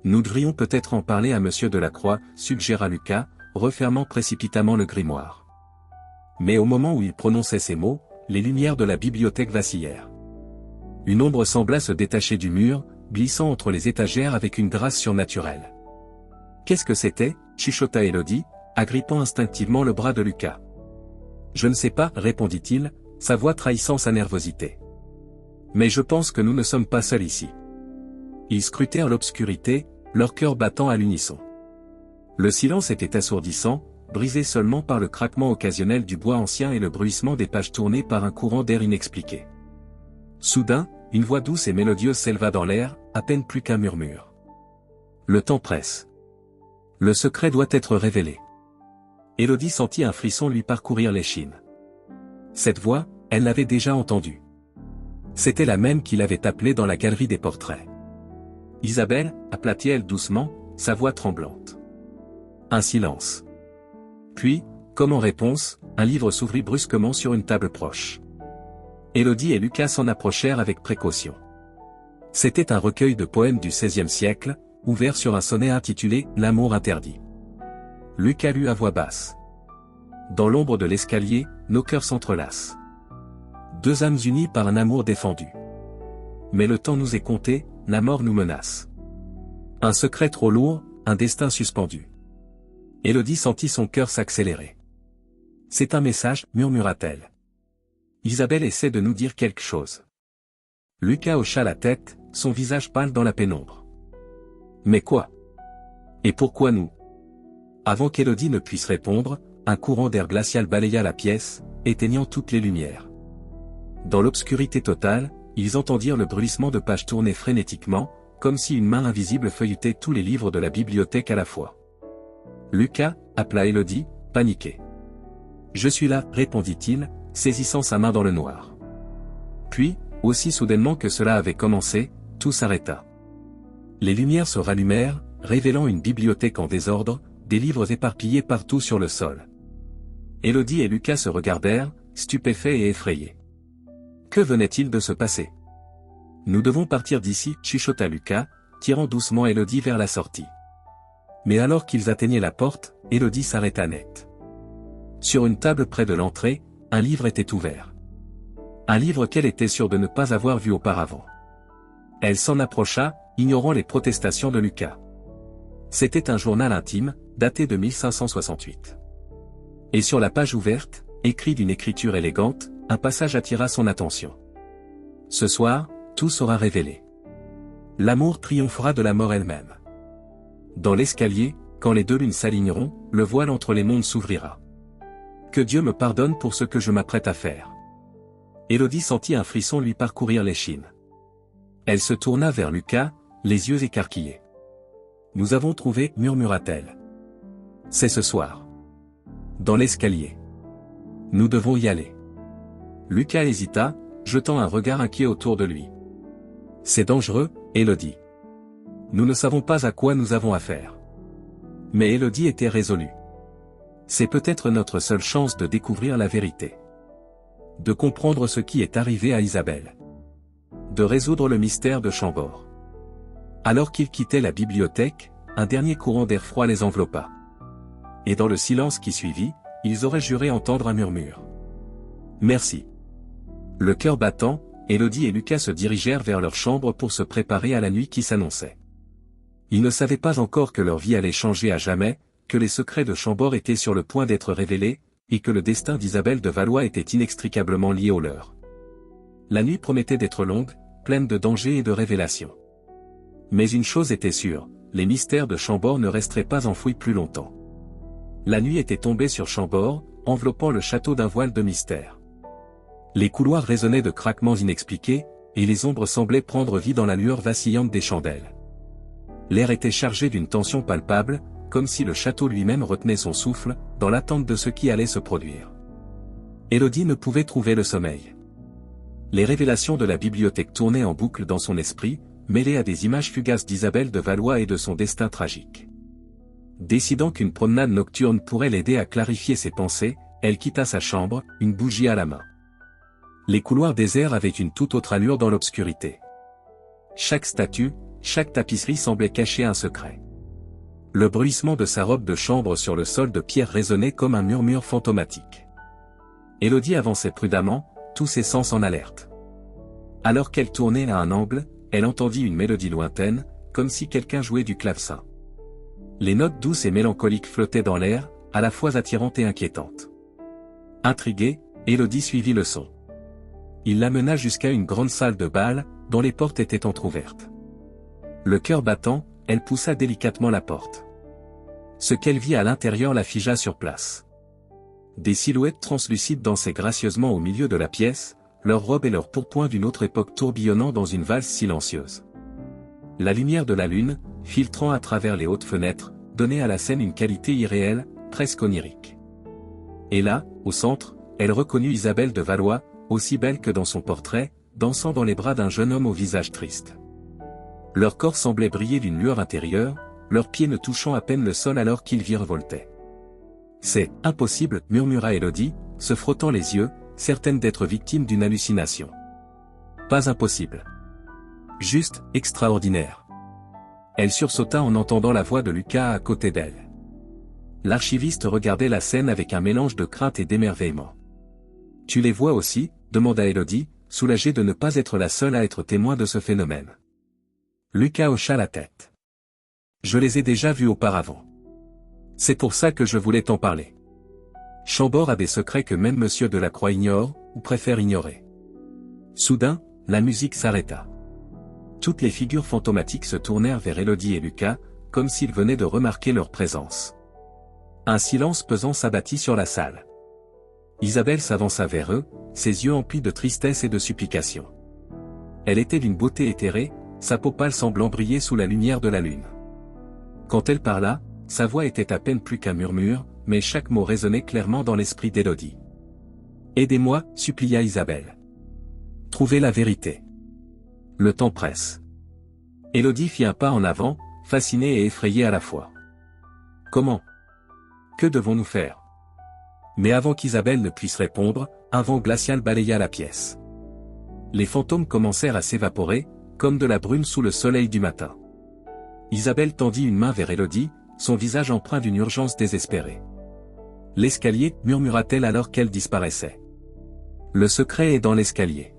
Nous devrions peut-être en parler à Monsieur Delacroix, suggéra Lucas, refermant précipitamment le grimoire. Mais au moment où il prononçait ces mots, les lumières de la bibliothèque vacillèrent. Une ombre sembla se détacher du mur, glissant entre les étagères avec une grâce surnaturelle. Qu'est-ce que c'était, chuchota Élodie, agrippant instinctivement le bras de Lucas. Je ne sais pas, répondit-il, sa voix trahissant sa nervosité. Mais je pense que nous ne sommes pas seuls ici. Ils scrutèrent l'obscurité, leur cœur battant à l'unisson. Le silence était assourdissant, brisé seulement par le craquement occasionnel du bois ancien et le bruissement des pages tournées par un courant d'air inexpliqué. Soudain, une voix douce et mélodieuse s'éleva dans l'air, à peine plus qu'un murmure. Le temps presse. Le secret doit être révélé. Élodie sentit un frisson lui parcourir l'échine. Cette voix, elle l'avait déjà entendue. C'était la même qui l'avait appelée dans la galerie des portraits. Isabelle, appela-t-elle doucement, sa voix tremblante. Un silence. Puis, comme en réponse, un livre s'ouvrit brusquement sur une table proche. Élodie et Lucas s'en approchèrent avec précaution. C'était un recueil de poèmes du XVIe siècle, ouvert sur un sonnet intitulé « L'amour interdit ». Lucas lut à voix basse. Dans l'ombre de l'escalier, nos cœurs s'entrelacent. Deux âmes unies par un amour défendu. Mais le temps nous est compté, la mort nous menace. Un secret trop lourd, un destin suspendu. Élodie sentit son cœur s'accélérer. C'est un message, murmura-t-elle. Isabelle essaie de nous dire quelque chose. Lucas hocha la tête, son visage pâle dans la pénombre. Mais quoi? Et pourquoi nous? Avant qu'Élodie ne puisse répondre, un courant d'air glacial balaya la pièce, éteignant toutes les lumières. Dans l'obscurité totale, ils entendirent le bruissement de pages tournées frénétiquement, comme si une main invisible feuilletait tous les livres de la bibliothèque à la fois. Lucas, appela Élodie, paniqué. Je suis là, répondit-il, saisissant sa main dans le noir. Puis, aussi soudainement que cela avait commencé, tout s'arrêta. Les lumières se rallumèrent, révélant une bibliothèque en désordre, des livres éparpillés partout sur le sol. Élodie et Lucas se regardèrent, stupéfaits et effrayés. Que venait-il de se passer? Nous devons partir d'ici, chuchota Lucas, tirant doucement Élodie vers la sortie. Mais alors qu'ils atteignaient la porte, Élodie s'arrêta net. Sur une table près de l'entrée, un livre était ouvert. Un livre qu'elle était sûre de ne pas avoir vu auparavant. Elle s'en approcha, ignorant les protestations de Lucas. C'était un journal intime, daté de 1568. Et sur la page ouverte, écrit d'une écriture élégante, un passage attira son attention. Ce soir, tout sera révélé. L'amour triomphera de la mort elle-même. Dans l'escalier, quand les deux lunes s'aligneront, le voile entre les mondes s'ouvrira. Que Dieu me pardonne pour ce que je m'apprête à faire. Élodie sentit un frisson lui parcourir l'échine. Elle se tourna vers Lucas, les yeux écarquillés. Nous avons trouvé, murmura-t-elle. C'est ce soir. Dans l'escalier. Nous devons y aller. Lucas hésita, jetant un regard inquiet autour de lui. C'est dangereux, Élodie. Nous ne savons pas à quoi nous avons affaire. Mais Élodie était résolue. C'est peut-être notre seule chance de découvrir la vérité. De comprendre ce qui est arrivé à Isabelle. De résoudre le mystère de Chambord. Alors qu'ils quittaient la bibliothèque, un dernier courant d'air froid les enveloppa. Et dans le silence qui suivit, ils auraient juré entendre un murmure. Merci. Le cœur battant, Élodie et Lucas se dirigèrent vers leur chambre pour se préparer à la nuit qui s'annonçait. Ils ne savaient pas encore que leur vie allait changer à jamais, que les secrets de Chambord étaient sur le point d'être révélés, et que le destin d'Isabelle de Valois était inextricablement lié au leur. La nuit promettait d'être longue, pleine de dangers et de révélations. Mais une chose était sûre, les mystères de Chambord ne resteraient pas enfouis plus longtemps. La nuit était tombée sur Chambord, enveloppant le château d'un voile de mystère. Les couloirs résonnaient de craquements inexpliqués, et les ombres semblaient prendre vie dans la lueur vacillante des chandelles. L'air était chargé d'une tension palpable, comme si le château lui-même retenait son souffle, dans l'attente de ce qui allait se produire. Élodie ne pouvait trouver le sommeil. Les révélations de la bibliothèque tournaient en boucle dans son esprit, mêlées à des images fugaces d'Isabelle de Valois et de son destin tragique. Décidant qu'une promenade nocturne pourrait l'aider à clarifier ses pensées, elle quitta sa chambre, une bougie à la main. Les couloirs déserts avaient une toute autre allure dans l'obscurité. Chaque statue, chaque tapisserie semblait cacher un secret. Le bruissement de sa robe de chambre sur le sol de pierre résonnait comme un murmure fantomatique. Élodie avançait prudemment, tous ses sens en alerte. Alors qu'elle tournait à un angle, elle entendit une mélodie lointaine, comme si quelqu'un jouait du clavecin. Les notes douces et mélancoliques flottaient dans l'air, à la fois attirantes et inquiétantes. Intriguée, Élodie suivit le son. Il la mena jusqu'à une grande salle de bal, dont les portes étaient entr'ouvertes. Le cœur battant, elle poussa délicatement la porte. Ce qu'elle vit à l'intérieur la figea sur place. Des silhouettes translucides dansaient gracieusement au milieu de la pièce, leurs robes et leurs pourpoints d'une autre époque tourbillonnant dans une valse silencieuse. La lumière de la lune, filtrant à travers les hautes fenêtres, donnait à la scène une qualité irréelle, presque onirique. Et là, au centre, elle reconnut Isabelle de Valois, aussi belle que dans son portrait, dansant dans les bras d'un jeune homme au visage triste. Leur corps semblait briller d'une lueur intérieure, leurs pieds ne touchant à peine le sol alors qu'ils virevoltaient. « C'est impossible » murmura Élodie, se frottant les yeux, certaine d'être victime d'une hallucination. « Pas impossible. Juste extraordinaire. » Elle sursauta en entendant la voix de Lucas à côté d'elle. L'archiviste regardait la scène avec un mélange de crainte et d'émerveillement. « Tu les vois aussi ?» demanda Élodie, soulagée de ne pas être la seule à être témoin de ce phénomène. Lucas hocha la tête. « Je les ai déjà vus auparavant. C'est pour ça que je voulais t'en parler. Chambord a des secrets que même Monsieur Delacroix ignore, ou préfère ignorer. » Soudain, la musique s'arrêta. Toutes les figures fantomatiques se tournèrent vers Élodie et Lucas, comme s'ils venaient de remarquer leur présence. Un silence pesant s'abattit sur la salle. Isabelle s'avança vers eux, ses yeux emplis de tristesse et de supplication. Elle était d'une beauté éthérée, sa peau pâle semblant briller sous la lumière de la lune. Quand elle parla, sa voix était à peine plus qu'un murmure, mais chaque mot résonnait clairement dans l'esprit d'Élodie. « Aidez-moi » supplia Isabelle. « Trouvez la vérité. Le temps presse. » Élodie fit un pas en avant, fascinée et effrayée à la fois. « Comment ? Que devons-nous faire ?» Mais avant qu'Isabelle ne puisse répondre, un vent glacial balaya la pièce. Les fantômes commencèrent à s'évaporer, comme de la brume sous le soleil du matin. Isabelle tendit une main vers Élodie, son visage empreint d'une urgence désespérée. « L'escalier » murmura-t-elle alors qu'elle disparaissait. « Le secret est dans l'escalier. »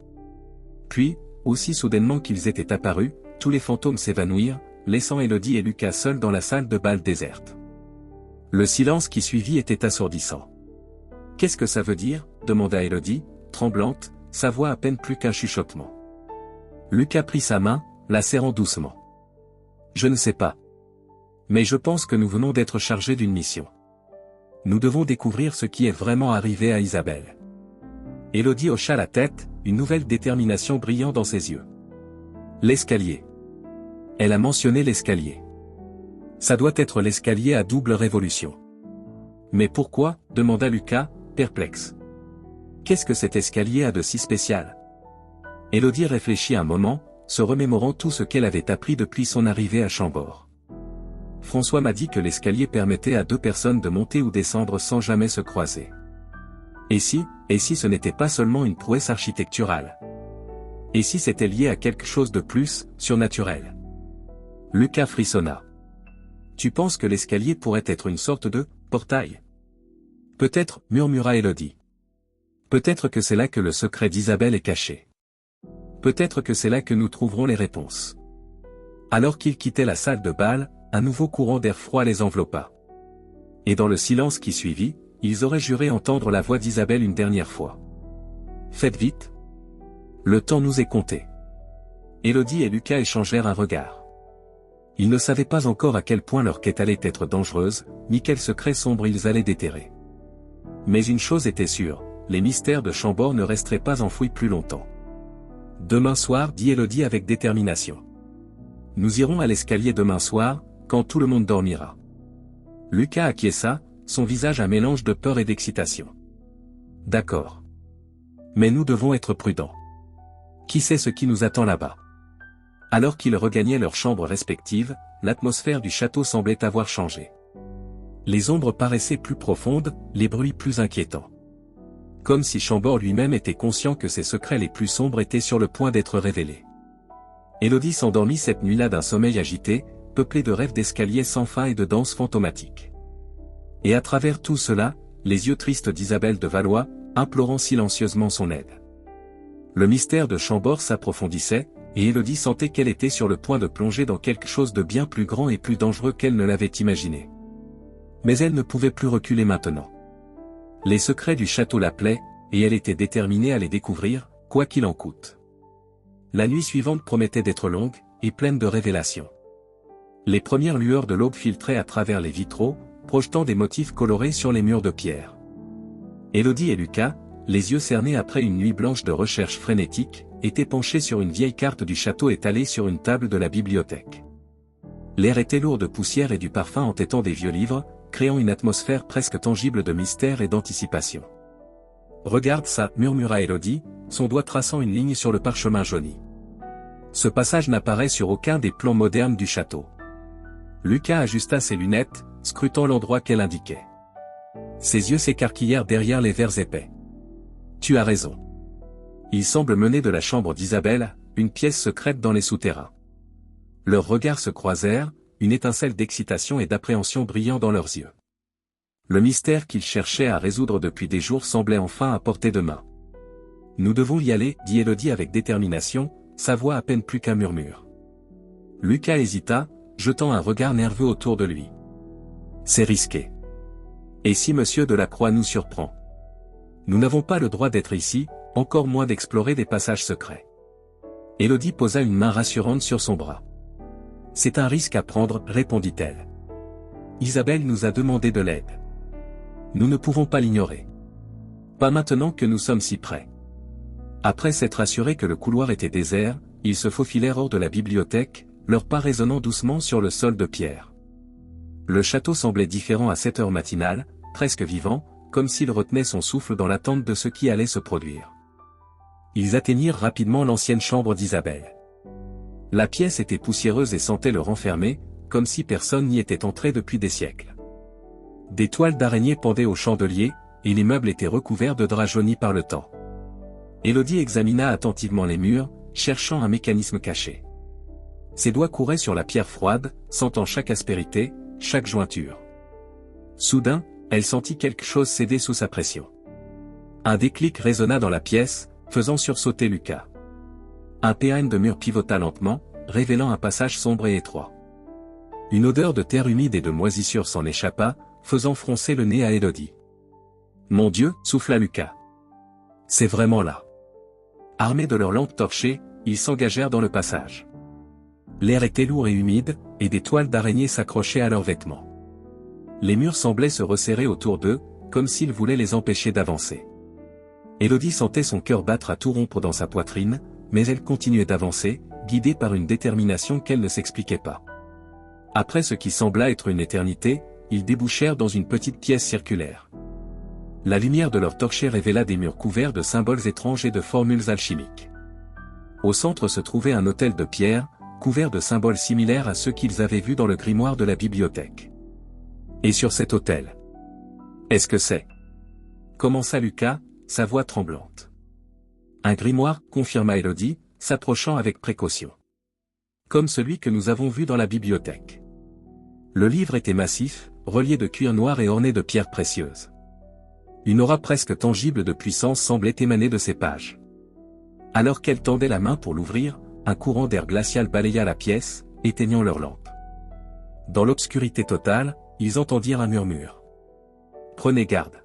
Puis, aussi soudainement qu'ils étaient apparus, tous les fantômes s'évanouirent, laissant Élodie et Lucas seuls dans la salle de bal déserte. Le silence qui suivit était assourdissant. « Qu'est-ce que ça veut dire » demanda Élodie, tremblante, sa voix à peine plus qu'un chuchotement. Lucas prit sa main, la serrant doucement. « Je ne sais pas. Mais je pense que nous venons d'être chargés d'une mission. Nous devons découvrir ce qui est vraiment arrivé à Isabelle. » Élodie hocha la tête, une nouvelle détermination brillant dans ses yeux. « L'escalier. » Elle a mentionné l'escalier. « Ça doit être l'escalier à double révolution. » « Mais pourquoi » demanda Lucas, perplexe. « Qu'est-ce que cet escalier a de si spécial ?» Élodie réfléchit un moment, se remémorant tout ce qu'elle avait appris depuis son arrivée à Chambord. « François m'a dit que l'escalier permettait à deux personnes de monter ou descendre sans jamais se croiser. Et si ce n'était pas seulement une prouesse architecturale? Et si c'était lié à quelque chose de plus, surnaturel ?» Lucas frissonna. « Tu penses que l'escalier pourrait être une sorte de portail? » Peut-être, murmura Élodie. Peut-être que c'est là que le secret d'Isabelle est caché. Peut-être que c'est là que nous trouverons les réponses. Alors qu'ils quittaient la salle de bal, un nouveau courant d'air froid les enveloppa. Et dans le silence qui suivit, ils auraient juré entendre la voix d'Isabelle une dernière fois. « Faites vite. Le temps nous est compté. » Élodie et Lucas échangèrent un regard. Ils ne savaient pas encore à quel point leur quête allait être dangereuse, ni quel secret sombre ils allaient déterrer. Mais une chose était sûre, les mystères de Chambord ne resteraient pas enfouis plus longtemps. « Demain soir » dit Élodie avec détermination. « Nous irons à l'escalier demain soir, quand tout le monde dormira. » Lucas acquiesça, son visage un mélange de peur et d'excitation. « D'accord. Mais nous devons être prudents. Qui sait ce qui nous attend là-bas ?» Alors qu'ils regagnaient leurs chambres respectives, l'atmosphère du château semblait avoir changé. Les ombres paraissaient plus profondes, les bruits plus inquiétants. Comme si Chambord lui-même était conscient que ses secrets les plus sombres étaient sur le point d'être révélés. Élodie s'endormit cette nuit-là d'un sommeil agité, peuplé de rêves d'escaliers sans fin et de danses fantomatiques. Et à travers tout cela, les yeux tristes d'Isabelle de Valois, implorant silencieusement son aide. Le mystère de Chambord s'approfondissait, et Élodie sentait qu'elle était sur le point de plonger dans quelque chose de bien plus grand et plus dangereux qu'elle ne l'avait imaginé. Mais elle ne pouvait plus reculer maintenant. Les secrets du château l'appelaient, et elle était déterminée à les découvrir, quoi qu'il en coûte. La nuit suivante promettait d'être longue, et pleine de révélations. Les premières lueurs de l'aube filtraient à travers les vitraux, projetant des motifs colorés sur les murs de pierre. Élodie et Lucas, les yeux cernés après une nuit blanche de recherche frénétique, étaient penchés sur une vieille carte du château étalée sur une table de la bibliothèque. L'air était lourd de poussière et du parfum entêtant des vieux livres, créant une atmosphère presque tangible de mystère et d'anticipation. « Regarde ça » murmura Élodie, son doigt traçant une ligne sur le parchemin jauni. Ce passage n'apparaît sur aucun des plans modernes du château. Lucas ajusta ses lunettes, scrutant l'endroit qu'elle indiquait. Ses yeux s'écarquillèrent derrière les verres épais. « Tu as raison. Il semble mener de la chambre d'Isabelle, une pièce secrète dans les souterrains. » Leurs regards se croisèrent, une étincelle d'excitation et d'appréhension brillant dans leurs yeux. Le mystère qu'ils cherchaient à résoudre depuis des jours semblait enfin à portée de main. « Nous devons y aller, » dit Élodie avec détermination, sa voix à peine plus qu'un murmure. Lucas hésita, jetant un regard nerveux autour de lui. « C'est risqué. Et si Monsieur Delacroix nous surprend? Nous n'avons pas le droit d'être ici, encore moins d'explorer des passages secrets. » Élodie posa une main rassurante sur son bras. « C'est un risque à prendre, » répondit-elle. « Isabelle nous a demandé de l'aide. Nous ne pouvons pas l'ignorer. Pas maintenant que nous sommes si près. » Après s'être assurés que le couloir était désert, ils se faufilèrent hors de la bibliothèque, leurs pas résonnant doucement sur le sol de pierre. Le château semblait différent à cette heure matinale, presque vivant, comme s'il retenait son souffle dans l'attente de ce qui allait se produire. Ils atteignirent rapidement l'ancienne chambre d'Isabelle. La pièce était poussiéreuse et sentait le renfermer, comme si personne n'y était entré depuis des siècles. Des toiles d'araignée pendaient au chandelier, et les meubles étaient recouverts de draps jaunis par le temps. Élodie examina attentivement les murs, cherchant un mécanisme caché. Ses doigts couraient sur la pierre froide, sentant chaque aspérité, chaque jointure. Soudain, elle sentit quelque chose céder sous sa pression. Un déclic résonna dans la pièce, faisant sursauter Lucas. Un PN de mur pivota lentement, révélant un passage sombre et étroit. Une odeur de terre humide et de moisissure s'en échappa, faisant froncer le nez à Élodie. « Mon Dieu » souffla Lucas. « C'est vraiment là. » Armés de leurs lampes torchées, ils s'engagèrent dans le passage. L'air était lourd et humide, et des toiles d'araignée s'accrochaient à leurs vêtements. Les murs semblaient se resserrer autour d'eux, comme s'ils voulaient les empêcher d'avancer. Élodie sentait son cœur battre à tout rompre dans sa poitrine, mais elle continuait d'avancer, guidée par une détermination qu'elle ne s'expliquait pas. Après ce qui sembla être une éternité, ils débouchèrent dans une petite pièce circulaire. La lumière de leur torchée révéla des murs couverts de symboles étranges et de formules alchimiques. Au centre se trouvait un autel de pierre, couvert de symboles similaires à ceux qu'ils avaient vus dans le grimoire de la bibliothèque. Et sur cet autel. « Est-ce que c'est » commença Lucas, sa voix tremblante. « Un grimoire » confirma Élodie, s'approchant avec précaution. « Comme celui que nous avons vu dans la bibliothèque. » Le livre était massif, relié de cuir noir et orné de pierres précieuses. Une aura presque tangible de puissance semblait émaner de ces pages. Alors qu'elle tendait la main pour l'ouvrir, un courant d'air glacial balaya la pièce, éteignant leurs lampes. Dans l'obscurité totale, ils entendirent un murmure. « Prenez garde.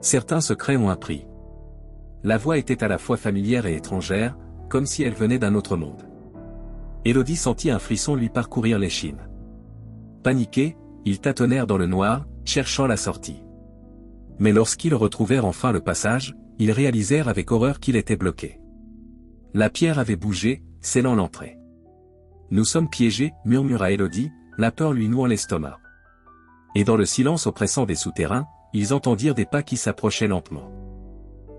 Certains secrets ont un prix. » La voix était à la fois familière et étrangère, comme si elle venait d'un autre monde. Élodie sentit un frisson lui parcourir l'échine. Paniqués, ils tâtonnèrent dans le noir, cherchant la sortie. Mais lorsqu'ils retrouvèrent enfin le passage, ils réalisèrent avec horreur qu'il était bloqué. La pierre avait bougé, scellant l'entrée. « Nous sommes piégés » murmura Élodie, la peur lui nouant l'estomac. Et dans le silence oppressant des souterrains, ils entendirent des pas qui s'approchaient lentement.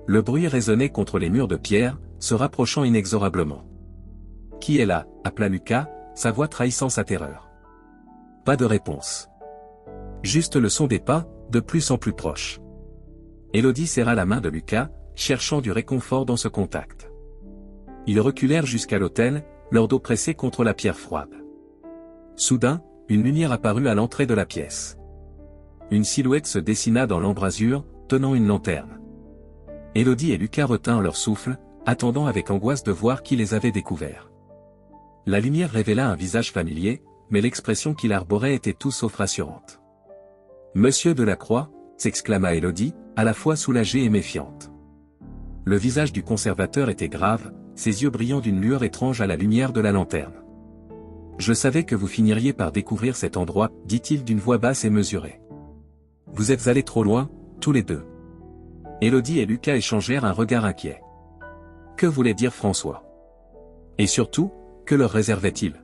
Le bruit résonnait contre les murs de pierre, se rapprochant inexorablement. « Qui est là » appela Lucas, sa voix trahissant sa terreur. Pas de réponse. Juste le son des pas, de plus en plus proches. Élodie serra la main de Lucas, cherchant du réconfort dans ce contact. Ils reculèrent jusqu'à l'autel, leur dos pressé contre la pierre froide. Soudain, une lumière apparut à l'entrée de la pièce. Une silhouette se dessina dans l'embrasure, tenant une lanterne. Élodie et Lucas retinrent leur souffle, attendant avec angoisse de voir qui les avait découverts. La lumière révéla un visage familier, mais l'expression qu'il arborait était tout sauf rassurante. « Monsieur Delacroix » s'exclama Élodie, à la fois soulagée et méfiante. Le visage du conservateur était grave, ses yeux brillant d'une lueur étrange à la lumière de la lanterne. « Je savais que vous finiriez par découvrir cet endroit, dit-il d'une voix basse et mesurée. Vous êtes allés trop loin, tous les deux. » Élodie et Lucas échangèrent un regard inquiet. Que voulait dire François? Et surtout, que leur réservait-il?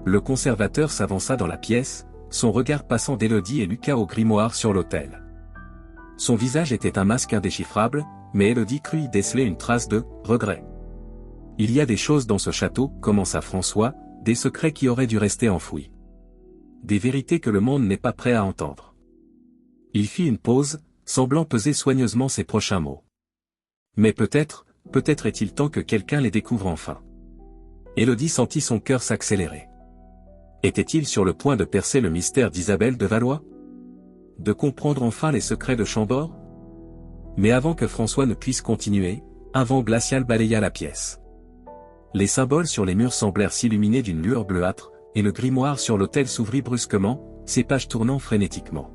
Le conservateur s'avança dans la pièce, son regard passant d'Élodie et Lucas au grimoire sur l'autel. Son visage était un masque indéchiffrable, mais Élodie crut y déceler une trace de regret. Il y a des choses dans ce château, commença François, des secrets qui auraient dû rester enfouis. Des vérités que le monde n'est pas prêt à entendre. Il fit une pause, semblant peser soigneusement ses prochains mots. Mais peut-être est-il temps que quelqu'un les découvre enfin. Élodie sentit son cœur s'accélérer. Était-il sur le point de percer le mystère d'Isabelle de Valois? De comprendre enfin les secrets de Chambord? Mais avant que François ne puisse continuer, un vent glacial balaya la pièce. Les symboles sur les murs semblèrent s'illuminer d'une lueur bleuâtre, et le grimoire sur l'autel s'ouvrit brusquement, ses pages tournant frénétiquement.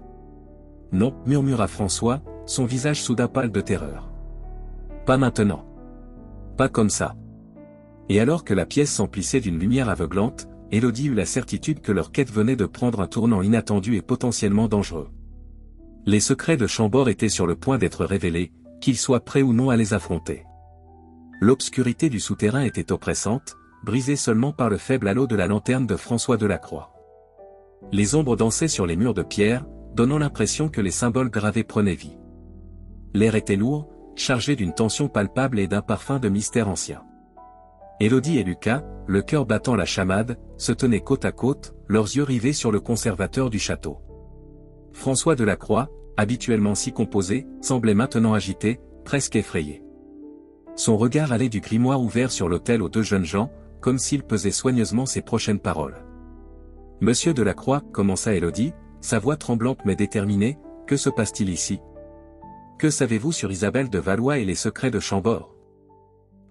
« Non » murmura François, son visage soudain pâle de terreur. « Pas maintenant. Pas comme ça. » Et alors que la pièce s'emplissait d'une lumière aveuglante, Élodie eut la certitude que leur quête venait de prendre un tournant inattendu et potentiellement dangereux. Les secrets de Chambord étaient sur le point d'être révélés, qu'ils soient prêts ou non à les affronter. L'obscurité du souterrain était oppressante, brisée seulement par le faible halo de la lanterne de François Delacroix. Les ombres dansaient sur les murs de pierre, donnant l'impression que les symboles gravés prenaient vie. L'air était lourd, chargé d'une tension palpable et d'un parfum de mystère ancien. Élodie et Lucas, le cœur battant la chamade, se tenaient côte à côte, leurs yeux rivés sur le conservateur du château. François Delacroix, habituellement si composé, semblait maintenant agité, presque effrayé. Son regard allait du grimoire ouvert sur l'autel aux deux jeunes gens, comme s'il pesait soigneusement ses prochaines paroles. « Monsieur Delacroix » commença Élodie, sa voix tremblante mais déterminée, « que se passe-t-il ici? Que savez-vous sur Isabelle de Valois et les secrets de Chambord ?»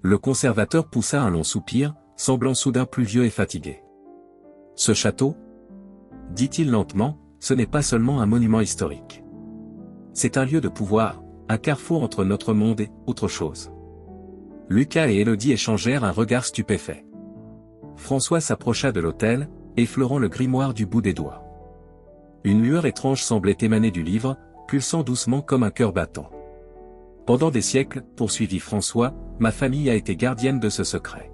Le conservateur poussa un long soupir, semblant soudain plus vieux et fatigué. « Ce château » dit-il lentement, « ce n'est pas seulement un monument historique. C'est un lieu de pouvoir, un carrefour entre notre monde et autre chose. » Lucas et Élodie échangèrent un regard stupéfait. François s'approcha de l'autel, effleurant le grimoire du bout des doigts. Une lueur étrange semblait émaner du livre, pulsant doucement comme un cœur battant. « Pendant des siècles, poursuivit François, ma famille a été gardienne de ce secret.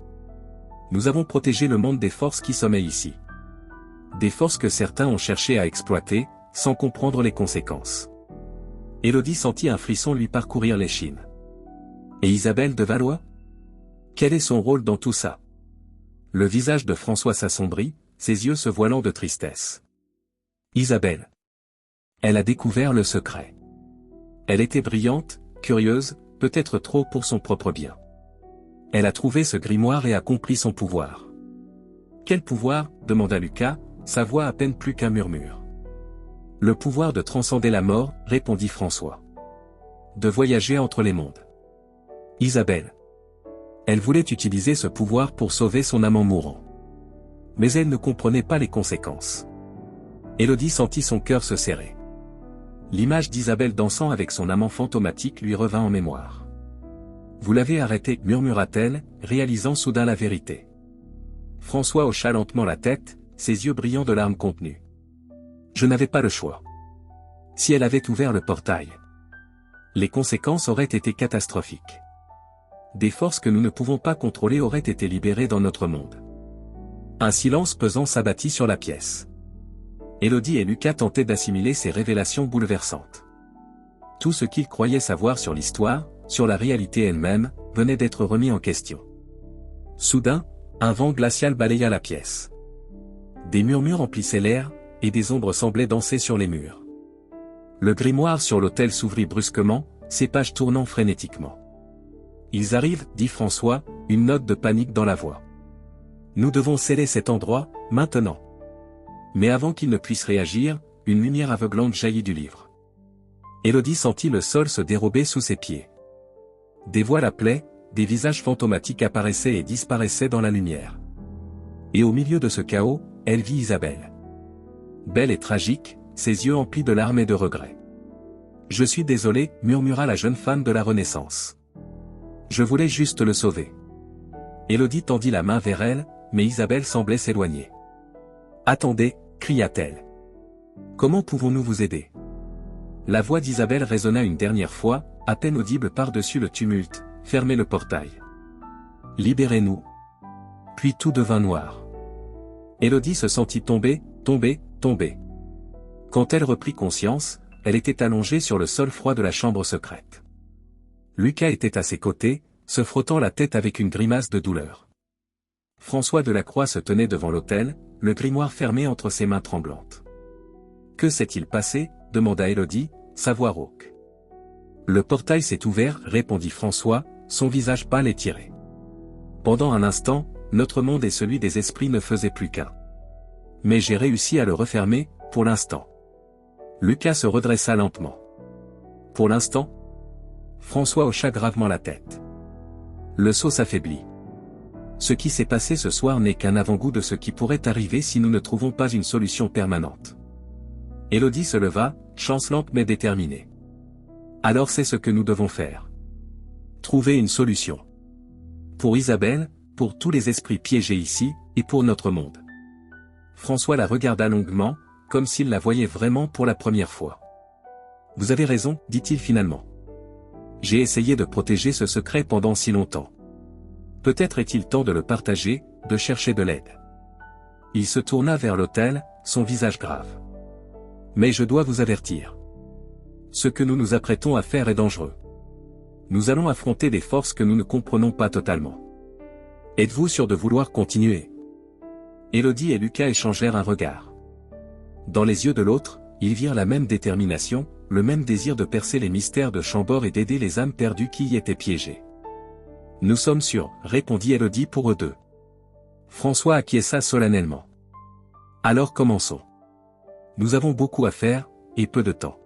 Nous avons protégé le monde des forces qui sommeillent ici. Des forces que certains ont cherché à exploiter, sans comprendre les conséquences. » Élodie sentit un frisson lui parcourir l'échine. Et Isabelle de Valois? Quel est son rôle dans tout ça? Le visage de François s'assombrit, ses yeux se voilant de tristesse. Isabelle. Elle a découvert le secret. Elle était brillante, curieuse, peut-être trop pour son propre bien. Elle a trouvé ce grimoire et a compris son pouvoir. Quel pouvoir? Demanda Lucas, sa voix à peine plus qu'un murmure. Le pouvoir de transcender la mort, répondit François. De voyager entre les mondes. Isabelle. Elle voulait utiliser ce pouvoir pour sauver son amant mourant. Mais elle ne comprenait pas les conséquences. Élodie sentit son cœur se serrer. L'image d'Isabelle dansant avec son amant fantomatique lui revint en mémoire. « Vous l'avez arrêté » murmura-t-elle, réalisant soudain la vérité. François hocha lentement la tête, ses yeux brillants de larmes contenues. « Je n'avais pas le choix. Si elle avait ouvert le portail, les conséquences auraient été catastrophiques. Des forces que nous ne pouvons pas contrôler auraient été libérées dans notre monde. » Un silence pesant s'abattit sur la pièce. Élodie et Lucas tentaient d'assimiler ces révélations bouleversantes. Tout ce qu'ils croyaient savoir sur l'histoire, sur la réalité elle-même, venait d'être remis en question. Soudain, un vent glacial balaya la pièce. Des murmures emplissaient l'air, et des ombres semblaient danser sur les murs. Le grimoire sur l'autel s'ouvrit brusquement, ses pages tournant frénétiquement. « Ils arrivent » dit François, une note de panique dans la voix. Nous devons sceller cet endroit, maintenant. Mais avant qu'il ne puisse réagir, une lumière aveuglante jaillit du livre. Élodie sentit le sol se dérober sous ses pieds. Des voix l'appelaient, des visages fantomatiques apparaissaient et disparaissaient dans la lumière. Et au milieu de ce chaos, elle vit Isabelle. Belle et tragique, ses yeux emplis de larmes et de regrets. « Je suis désolée, murmura la jeune femme de la Renaissance. Je voulais juste le sauver. » Élodie tendit la main vers elle, mais Isabelle semblait s'éloigner. « Attendez, cria-t-elle. Comment pouvons-nous vous aider ?» La voix d'Isabelle résonna une dernière fois, à peine audible par-dessus le tumulte. « Fermez le portail. Libérez-nous. » Puis tout devint noir. Élodie se sentit tomber. Quand elle reprit conscience, elle était allongée sur le sol froid de la chambre secrète. Lucas était à ses côtés, se frottant la tête avec une grimace de douleur. François Delacroix se tenait devant l'autel, le grimoire fermé entre ses mains tremblantes. « Que s'est-il passé » demanda Élodie, sa voix rauque. « Le portail s'est ouvert » répondit François, son visage pâle et tiré. Pendant un instant, notre monde et celui des esprits ne faisaient plus qu'un. Mais j'ai réussi à le refermer, pour l'instant. Lucas se redressa lentement. Pour l'instant ? François hocha gravement la tête. Le sceau s'affaiblit. Ce qui s'est passé ce soir n'est qu'un avant-goût de ce qui pourrait arriver si nous ne trouvons pas une solution permanente. Élodie se leva, chancelante mais déterminée. Alors c'est ce que nous devons faire. Trouver une solution. Pour Isabelle, pour tous les esprits piégés ici, et pour notre monde. François la regarda longuement, comme s'il la voyait vraiment pour la première fois. « Vous avez raison, dit-il finalement. J'ai essayé de protéger ce secret pendant si longtemps. Peut-être est-il temps de le partager, de chercher de l'aide. » Il se tourna vers l'autel, son visage grave. « Mais je dois vous avertir. Ce que nous nous apprêtons à faire est dangereux. Nous allons affronter des forces que nous ne comprenons pas totalement. Êtes-vous sûr de vouloir continuer ?» Élodie et Lucas échangèrent un regard. Dans les yeux de l'autre, ils virent la même détermination, le même désir de percer les mystères de Chambord et d'aider les âmes perdues qui y étaient piégées. « Nous sommes sûrs, répondit Élodie pour eux deux. François acquiesça solennellement. « Alors commençons. Nous avons beaucoup à faire, et peu de temps. »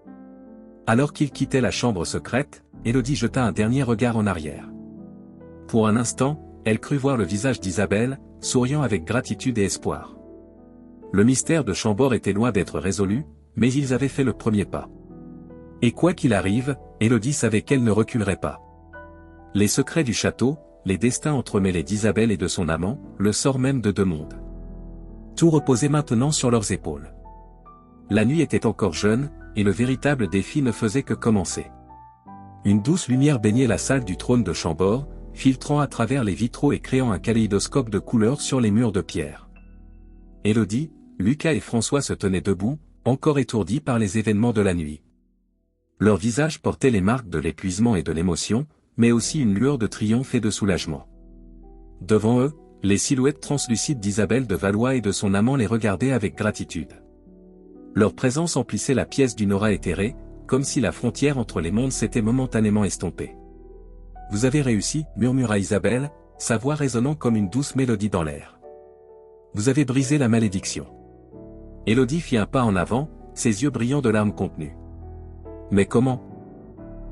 Alors qu'ils quittaient la chambre secrète, Élodie jeta un dernier regard en arrière. Pour un instant, elle crut voir le visage d'Isabelle, souriant avec gratitude et espoir. Le mystère de Chambord était loin d'être résolu, mais ils avaient fait le premier pas. Et quoi qu'il arrive, Élodie savait qu'elle ne reculerait pas. Les secrets du château, les destins entremêlés d'Isabelle et de son amant, le sort même de deux mondes. Tout reposait maintenant sur leurs épaules. La nuit était encore jeune, et le véritable défi ne faisait que commencer. Une douce lumière baignait la salle du trône de Chambord, filtrant à travers les vitraux et créant un kaléidoscope de couleurs sur les murs de pierre. Élodie, Lucas et François se tenaient debout, encore étourdis par les événements de la nuit. Leurs visages portaient les marques de l'épuisement et de l'émotion, mais aussi une lueur de triomphe et de soulagement. Devant eux, les silhouettes translucides d'Isabelle de Valois et de son amant les regardaient avec gratitude. Leur présence emplissait la pièce d'une aura éthérée, comme si la frontière entre les mondes s'était momentanément estompée. « Vous avez réussi, murmura Isabelle, sa voix résonnant comme une douce mélodie dans l'air. Vous avez brisé la malédiction. » Élodie fit un pas en avant, ses yeux brillants de larmes contenues. « Mais comment ?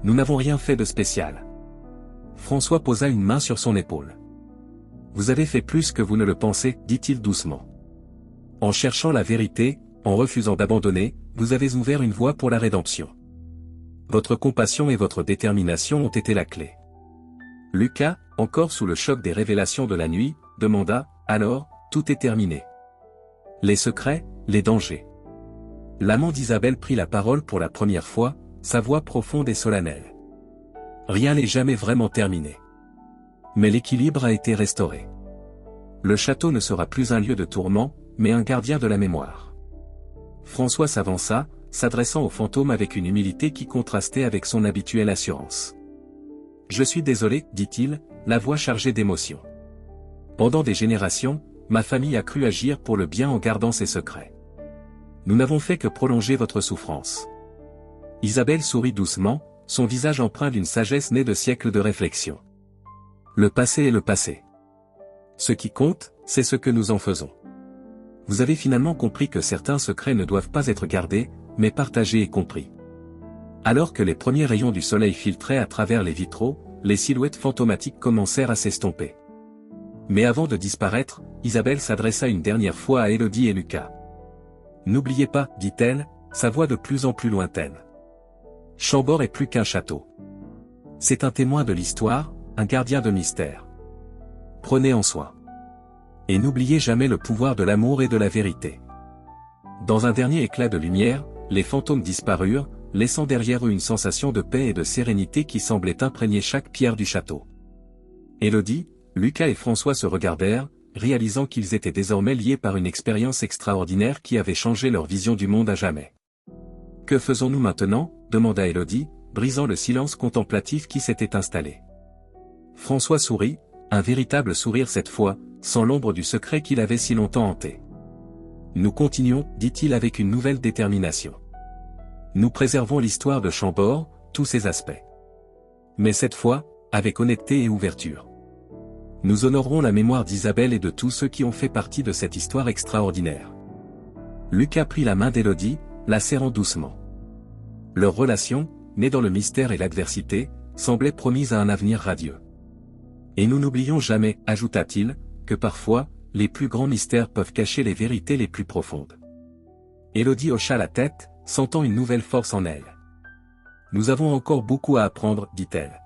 Nous n'avons rien fait de spécial. » François posa une main sur son épaule. « Vous avez fait plus que vous ne le pensez, dit-il doucement. En cherchant la vérité, en refusant d'abandonner, vous avez ouvert une voie pour la rédemption. Votre compassion et votre détermination ont été la clé. » Lucas, encore sous le choc des révélations de la nuit, demanda, « Alors, tout est terminé. Les secrets, les dangers. » L'amant d'Isabelle prit la parole pour la première fois, sa voix profonde et solennelle. « Rien n'est jamais vraiment terminé. Mais l'équilibre a été restauré. Le château ne sera plus un lieu de tourment, mais un gardien de la mémoire. » François s'avança, s'adressant au fantôme avec une humilité qui contrastait avec son habituelle assurance. « Je suis désolé, dit-il, la voix chargée d'émotion. Pendant des générations, ma famille a cru agir pour le bien en gardant ses secrets. Nous n'avons fait que prolonger votre souffrance. » Isabelle sourit doucement, son visage empreint d'une sagesse née de siècles de réflexion. « Le passé est le passé. Ce qui compte, c'est ce que nous en faisons. Vous avez finalement compris que certains secrets ne doivent pas être gardés, mais partagés et compris. Alors que les premiers rayons du soleil filtraient à travers les vitraux, les silhouettes fantomatiques commencèrent à s'estomper. Mais avant de disparaître, Isabelle s'adressa une dernière fois à Élodie et Lucas. « N'oubliez pas, dit-elle, sa voix de plus en plus lointaine. Chambord est plus qu'un château. C'est un témoin de l'histoire, un gardien de mystère. Prenez en soin. Et n'oubliez jamais le pouvoir de l'amour et de la vérité. » Dans un dernier éclat de lumière, les fantômes disparurent, laissant derrière eux une sensation de paix et de sérénité qui semblait imprégner chaque pierre du château. Élodie, Lucas et François se regardèrent, réalisant qu'ils étaient désormais liés par une expérience extraordinaire qui avait changé leur vision du monde à jamais. « Que faisons-nous maintenant » demanda Élodie, brisant le silence contemplatif qui s'était installé. François sourit, un véritable sourire cette fois, sans l'ombre du secret qu'il avait si longtemps hanté. « Nous continuons, dit-il avec une nouvelle détermination. Nous préservons l'histoire de Chambord, tous ses aspects. Mais cette fois, avec honnêteté et ouverture. Nous honorerons la mémoire d'Isabelle et de tous ceux qui ont fait partie de cette histoire extraordinaire. » Lucas prit la main d'Élodie, la serrant doucement. Leur relation, née dans le mystère et l'adversité, semblait promise à un avenir radieux. « Et nous n'oublions jamais, ajouta-t-il, que parfois, les plus grands mystères peuvent cacher les vérités les plus profondes. » Élodie hocha la tête, sentant une nouvelle force en elle. « Nous avons encore beaucoup à apprendre, dit-elle.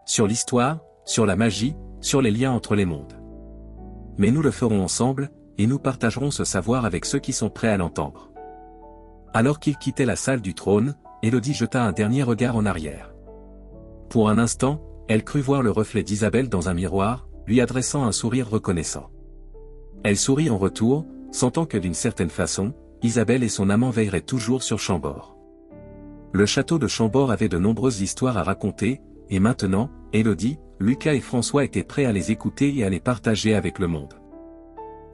Sur l'histoire, sur la magie, sur les liens entre les mondes. Mais nous le ferons ensemble, et nous partagerons ce savoir avec ceux qui sont prêts à l'entendre. » Alors qu'ils quittaient la salle du trône, Élodie jeta un dernier regard en arrière. Pour un instant, elle crut voir le reflet d'Isabelle dans un miroir, lui adressant un sourire reconnaissant. Elle sourit en retour, sentant que d'une certaine façon, Isabelle et son amant veilleraient toujours sur Chambord. Le château de Chambord avait de nombreuses histoires à raconter, et maintenant, Élodie, Lucas et François étaient prêts à les écouter et à les partager avec le monde.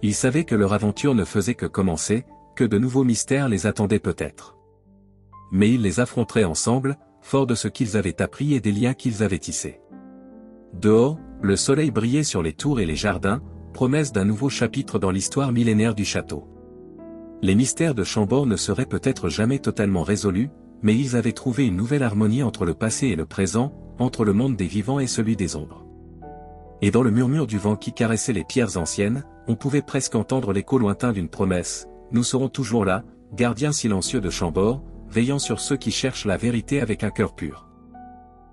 Ils savaient que leur aventure ne faisait que commencer, que de nouveaux mystères les attendaient peut-être. Mais ils les affronteraient ensemble, forts de ce qu'ils avaient appris et des liens qu'ils avaient tissés. Dehors, le soleil brillait sur les tours et les jardins, promesse d'un nouveau chapitre dans l'histoire millénaire du château. Les mystères de Chambord ne seraient peut-être jamais totalement résolus, mais ils avaient trouvé une nouvelle harmonie entre le passé et le présent, entre le monde des vivants et celui des ombres. Et dans le murmure du vent qui caressait les pierres anciennes, on pouvait presque entendre l'écho lointain d'une promesse: nous serons toujours là, gardiens silencieux de Chambord, veillant sur ceux qui cherchent la vérité avec un cœur pur.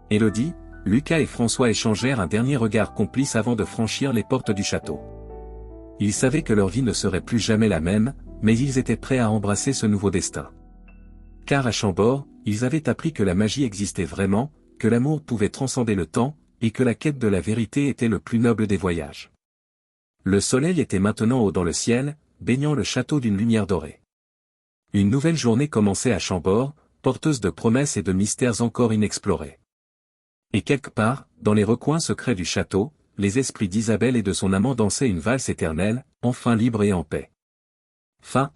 Élodie, Lucas et François échangèrent un dernier regard complice avant de franchir les portes du château. Ils savaient que leur vie ne serait plus jamais la même, mais ils étaient prêts à embrasser ce nouveau destin. Car à Chambord, ils avaient appris que la magie existait vraiment, que l'amour pouvait transcender le temps, et que la quête de la vérité était le plus noble des voyages. Le soleil était maintenant haut dans le ciel, baignant le château d'une lumière dorée. Une nouvelle journée commençait à Chambord, porteuse de promesses et de mystères encore inexplorés. Et quelque part, dans les recoins secrets du château, les esprits d'Isabelle et de son amant dansaient une valse éternelle, enfin libres et en paix. Fin.